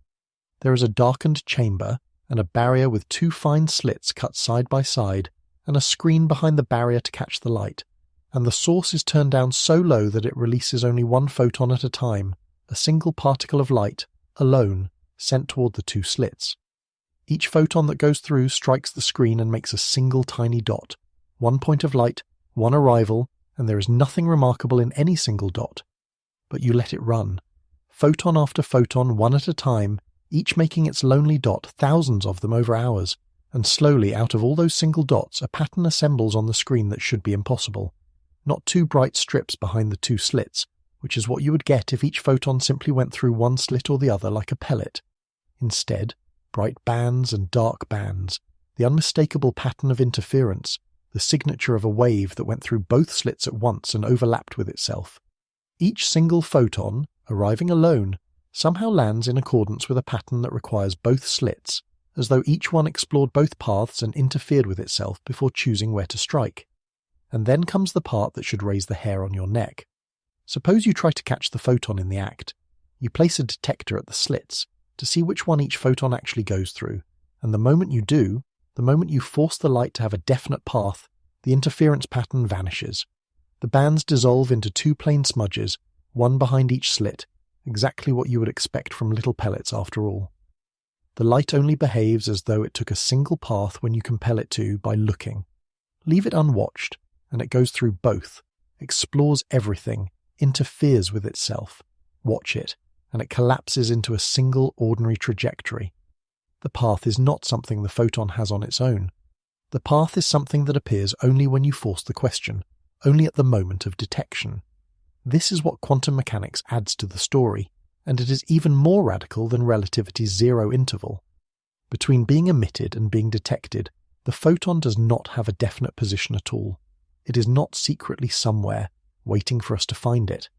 There is a darkened chamber, and a barrier with 2 fine slits cut side by side, and a screen behind the barrier to catch the light, and the source is turned down so low that it releases only 1 photon at a time, a single particle of light, alone, sent toward the 2 slits. Each photon that goes through strikes the screen and makes a single tiny dot, 1 point of light, 1 arrival, and there is nothing remarkable in any single dot. But you let it run, photon after photon, 1 at a time, each making its lonely dot, thousands of them over hours, and slowly out of all those single dots a pattern assembles on the screen that should be impossible. Not 2 bright strips behind the 2 slits, which is what you would get if each photon simply went through one slit or the other like a pellet. Instead, bright bands and dark bands, the unmistakable pattern of interference, the signature of a wave that went through both slits at once and overlapped with itself. Each single photon, arriving alone, somehow lands in accordance with a pattern that requires both slits, as though each one explored both paths and interfered with itself before choosing where to strike. And then comes the part that should raise the hair on your neck. Suppose you try to catch the photon in the act. You place a detector at the slits to see which one each photon actually goes through, and the moment you do, the moment you force the light to have a definite path, the interference pattern vanishes. The bands dissolve into two plain smudges, one behind each slit, exactly what you would expect from little pellets after all. The light only behaves as though it took a single path when you compel it to by looking. Leave it unwatched, and it goes through both, explores everything, interferes with itself. Watch it, and it collapses into a single ordinary trajectory. The path is not something the photon has on its own. The path is something that appears only when you force the question, only at the moment of detection. This is what quantum mechanics adds to the story, and it is even more radical than relativity's zero interval. Between being emitted and being detected, the photon does not have a definite position at all. It is not secretly somewhere, waiting for us to find it.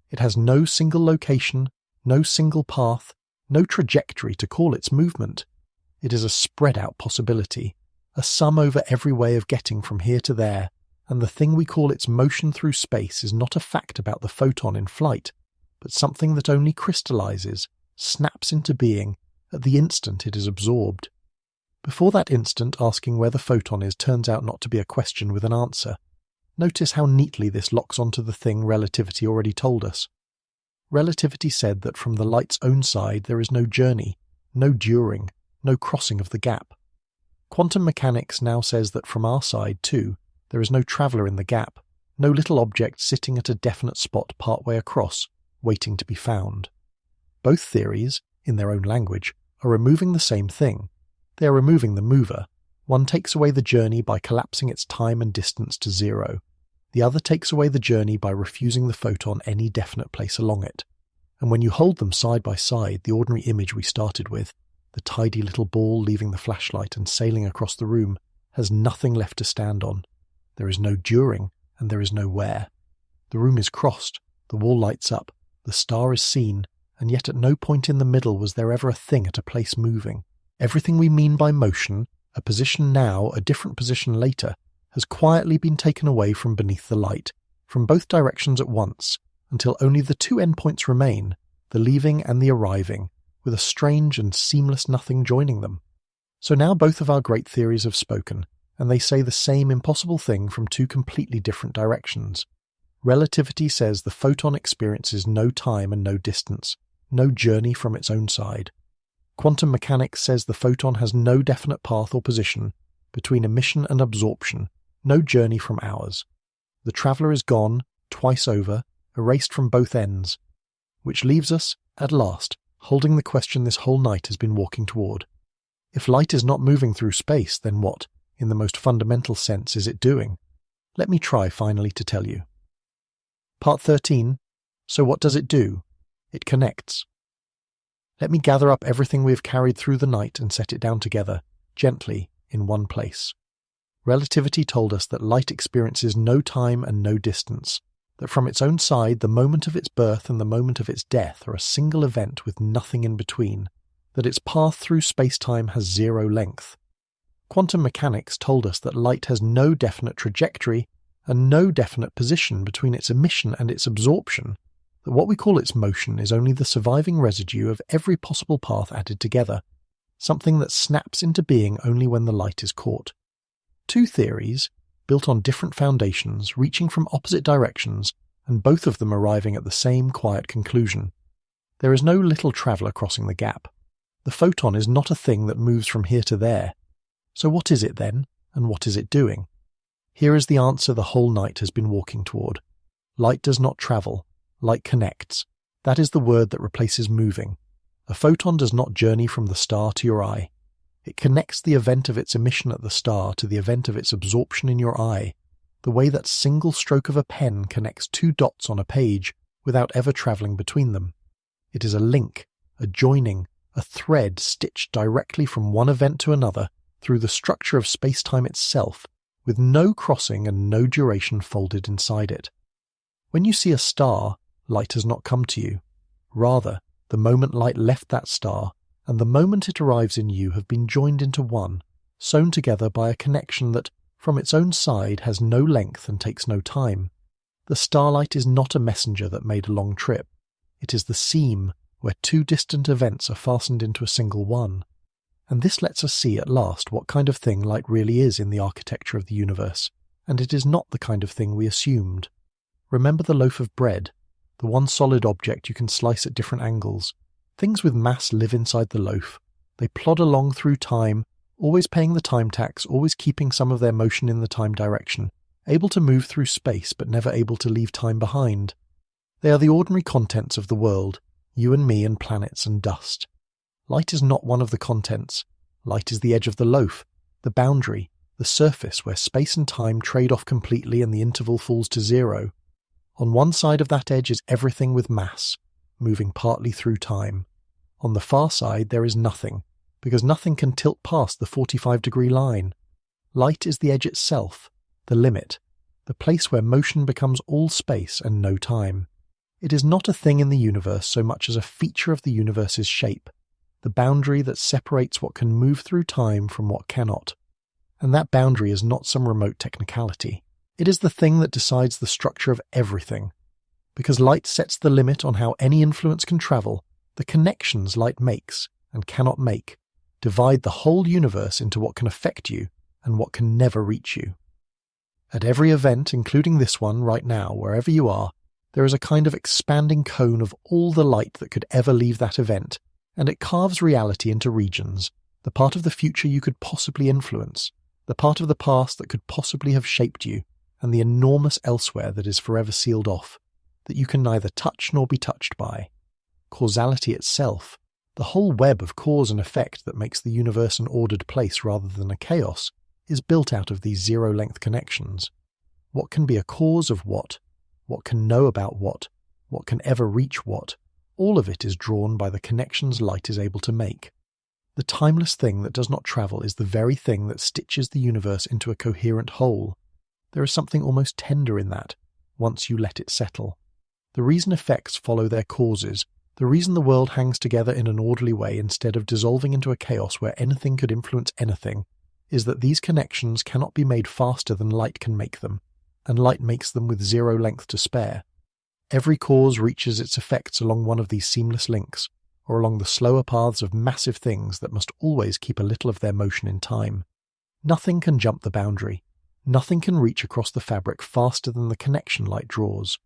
It has no single location, no single path, no trajectory to call its movement. It is a spread-out possibility, a sum over every way of getting from here to there, and the thing we call its motion through space is not a fact about the photon in flight, but something that only crystallizes, snaps into being, at the instant it is absorbed. Before that instant, asking where the photon is turns out not to be a question with an answer. Notice how neatly this locks onto the thing relativity already told us. Relativity said that from the light's own side there is no journey, no during, no crossing of the gap. Quantum mechanics now says that from our side, too, there is no traveller in the gap, no little object sitting at a definite spot partway across, waiting to be found. Both theories, in their own language, are removing the same thing. They are removing the mover. One takes away the journey by collapsing its time and distance to zero. The other takes away the journey by refusing the photon any definite place along it. And when you hold them side by side, the ordinary image we started with, the tidy little ball leaving the flashlight and sailing across the room, has nothing left to stand on. There is no during, and there is no where. The room is crossed, the wall lights up, the star is seen, and yet at no point in the middle was there ever a thing at a place moving. Everything we mean by motion, a position now, a different position later, has quietly been taken away from beneath the light, from both directions at once, until only the two endpoints remain, the leaving and the arriving, with a strange and seamless nothing joining them. So now both of our great theories have spoken, and they say the same impossible thing from two completely different directions. Relativity says the photon experiences no time and no distance, no journey from its own side. Quantum mechanics says the photon has no definite path or position between emission and absorption, no journey from ours. The traveller is gone, twice over, erased from both ends, which leaves us, at last, holding the question this whole night has been walking toward. If light is not moving through space, then what, in the most fundamental sense, is it doing? Let me try finally to tell you. Part 13. So what does it do? It connects. Let me gather up everything we have carried through the night and set it down together, gently, in one place. Relativity told us that light experiences no time and no distance, that from its own side the moment of its birth and the moment of its death are a single event with nothing in between, that its path through space-time has zero length. Quantum mechanics told us that light has no definite trajectory and no definite position between its emission and its absorption, that what we call its motion is only the surviving residue of every possible path added together, something that snaps into being only when the light is caught. Two theories, built on different foundations, reaching from opposite directions, and both of them arriving at the same quiet conclusion. There is no little traveller crossing the gap. The photon is not a thing that moves from here to there. So what is it then, and what is it doing? Here is the answer the whole night has been walking toward. Light does not travel. Light connects. That is the word that replaces moving. A photon does not journey from the star to your eye. It connects the event of its emission at the star to the event of its absorption in your eye, the way that single stroke of a pen connects two dots on a page without ever travelling between them. It is a link, a joining, a thread stitched directly from one event to another through the structure of space-time itself, with no crossing and no duration folded inside it. When you see a star, light has not come to you. Rather, the moment light left that star and the moment it arrives in you have been joined into one, sewn together by a connection that, from its own side, has no length and takes no time. The starlight is not a messenger that made a long trip. It is the seam where two distant events are fastened into a single one. And this lets us see at last what kind of thing light really is in the architecture of the universe, and it is not the kind of thing we assumed. Remember the loaf of bread, the one solid object you can slice at different angles. Things with mass live inside the loaf. They plod along through time, always paying the time tax, always keeping some of their motion in the time direction, able to move through space but never able to leave time behind. They are the ordinary contents of the world, you and me and planets and dust. Light is not one of the contents. Light is the edge of the loaf, the boundary, the surface where space and time trade off completely and the interval falls to zero. On one side of that edge is everything with mass, moving partly through time. On the far side there is nothing, because nothing can tilt past the 45-degree line. Light is the edge itself, the limit, the place where motion becomes all space and no time. It is not a thing in the universe so much as a feature of the universe's shape, the boundary that separates what can move through time from what cannot. And that boundary is not some remote technicality. It is the thing that decides the structure of everything. Because light sets the limit on how any influence can travel, the connections light makes, and cannot make, divide the whole universe into what can affect you and what can never reach you. At every event, including this one right now, wherever you are, there is a kind of expanding cone of all the light that could ever leave that event, and it carves reality into regions, the part of the future you could possibly influence, the part of the past that could possibly have shaped you, and the enormous elsewhere that is forever sealed off, that you can neither touch nor be touched by. Causality itself, the whole web of cause and effect that makes the universe an ordered place rather than a chaos, is built out of these zero-length connections. What can be a cause of what can know about what can ever reach what, all of it is drawn by the connections light is able to make. The timeless thing that does not travel is the very thing that stitches the universe into a coherent whole. There is something almost tender in that, once you let it settle. The reason effects follow their causes, the reason the world hangs together in an orderly way instead of dissolving into a chaos where anything could influence anything, is that these connections cannot be made faster than light can make them, and light makes them with zero length to spare. Every cause reaches its effects along one of these seamless links, or along the slower paths of massive things that must always keep a little of their motion in time. Nothing can jump the boundary. Nothing can reach across the fabric faster than the connection light draws.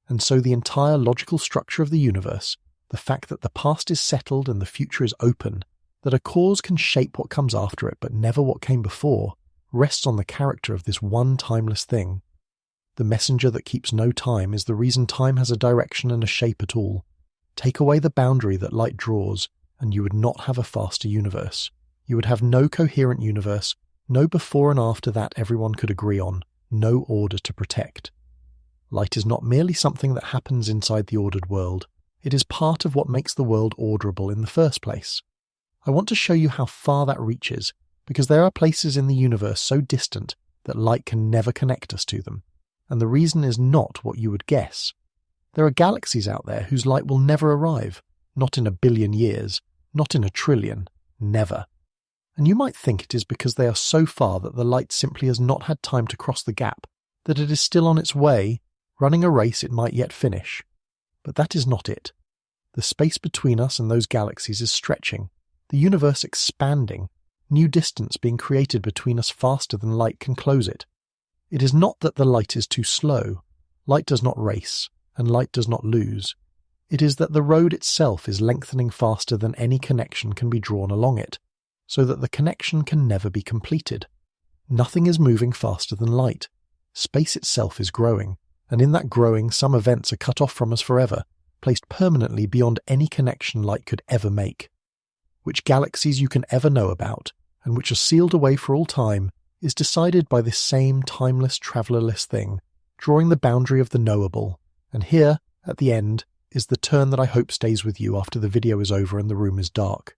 And so the entire logical structure of the universe, the fact that the past is settled and the future is open, that a cause can shape what comes after it but never what came before, rests on the character of this one timeless thing. The messenger that keeps no time is the reason time has a direction and a shape at all. Take away the boundary that light draws, and you would not have a faster universe. You would have no coherent universe, no before and after that everyone could agree on, no order to protect. Light is not merely something that happens inside the ordered world. It is part of what makes the world orderable in the first place. I want to show you how far that reaches, because there are places in the universe so distant that light can never connect us to them. And the reason is not what you would guess. There are galaxies out there whose light will never arrive, not in 1 billion years, not in 1 trillion, never. And you might think it is because they are so far that the light simply has not had time to cross the gap, that it is still on its way, running a race it might yet finish. But that is not it. The space between us and those galaxies is stretching, the universe expanding, new distance being created between us faster than light can close it. It is not that the light is too slow. Light does not race, and light does not lose. It is that the road itself is lengthening faster than any connection can be drawn along it, so that the connection can never be completed. Nothing is moving faster than light. Space itself is growing, and in that growing some events are cut off from us forever, placed permanently beyond any connection light could ever make. Which galaxies you can ever know about, and which are sealed away for all time, is decided by this same timeless, travellerless thing, drawing the boundary of the knowable. And here, at the end, is the turn that I hope stays with you after the video is over and the room is dark.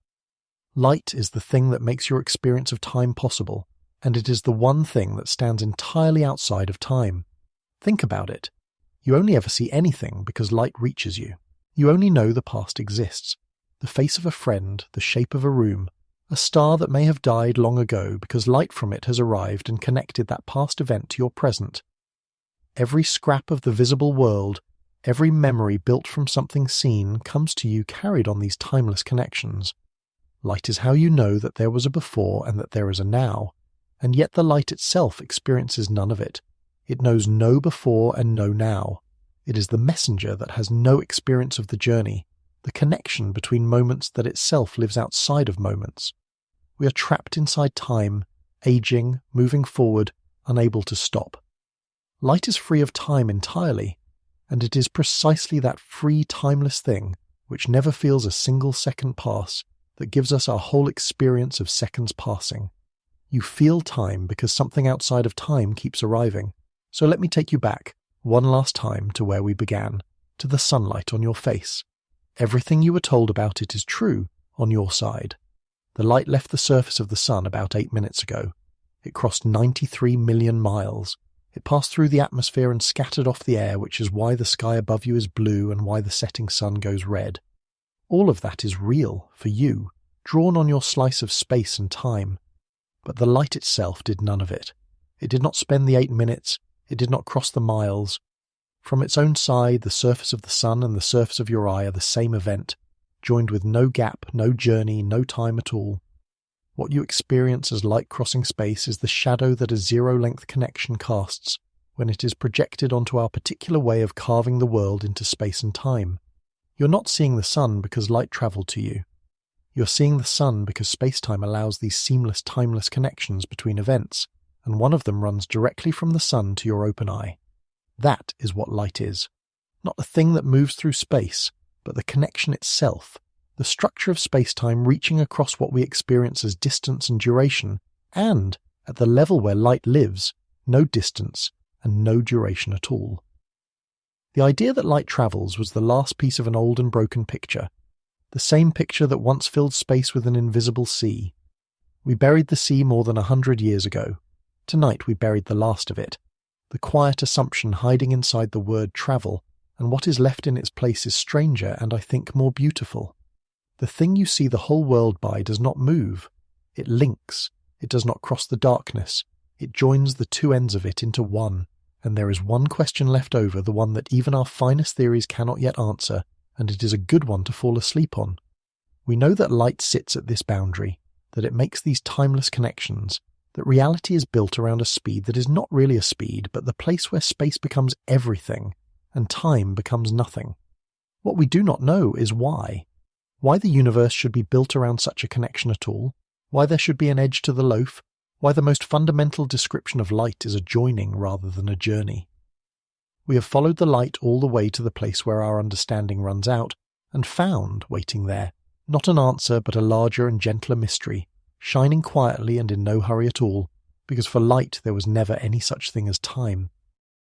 Light is the thing that makes your experience of time possible, and it is the one thing that stands entirely outside of time. Think about it. You only ever see anything because light reaches you. You only know the past exists. The face of a friend, the shape of a room, a star that may have died long ago because light from it has arrived and connected that past event to your present. Every scrap of the visible world, every memory built from something seen comes to you carried on these timeless connections. Light is how you know that there was a before and that there is a now, and yet the light itself experiences none of it. It knows no before and no now. It is the messenger that has no experience of the journey, the connection between moments that itself lives outside of moments. We are trapped inside time, aging, moving forward, unable to stop. Light is free of time entirely, and it is precisely that free, timeless thing, which never feels a single second pass, that gives us our whole experience of seconds passing. You feel time because something outside of time keeps arriving. So let me take you back, one last time, to where we began, to the sunlight on your face. Everything you were told about it is true, on your side. The light left the surface of the sun about 8 minutes ago. It crossed 93 million miles. It passed through the atmosphere and scattered off the air, which is why the sky above you is blue and why the setting sun goes red. All of that is real, for you, drawn on your slice of space and time. But the light itself did none of it. It did not spend the 8 minutes. It did not cross the miles. From its own side, the surface of the sun and the surface of your eye are the same event, joined with no gap, no journey, no time at all. What you experience as light crossing space is the shadow that a zero-length connection casts when it is projected onto our particular way of carving the world into space and time. You're not seeing the sun because light travelled to you. You're seeing the sun because space-time allows these seamless, timeless connections between events, and one of them runs directly from the sun to your open eye. That is what light is. Not the thing that moves through space, but the connection itself, the structure of space-time reaching across what we experience as distance and duration, and, at the level where light lives, no distance and no duration at all. The idea that light travels was the last piece of an old and broken picture, the same picture that once filled space with an invisible sea. We buried the sea more than 100 years ago. Tonight we buried the last of it, the quiet assumption hiding inside the word travel, and what is left in its place is stranger and I think more beautiful. The thing you see the whole world by does not move. It links. It does not cross the darkness. It joins the two ends of it into one, and there is one question left over, the one that even our finest theories cannot yet answer, and it is a good one to fall asleep on. We know that light sits at this boundary, that it makes these timeless connections, that reality is built around a speed that is not really a speed, but the place where space becomes everything, and time becomes nothing. What we do not know is why. Why the universe should be built around such a connection at all, why there should be an edge to the loaf, why the most fundamental description of light is a joining rather than a journey. We have followed the light all the way to the place where our understanding runs out, and found, waiting there, not an answer but a larger and gentler mystery, shining quietly and in no hurry at all, because for light there was never any such thing as time.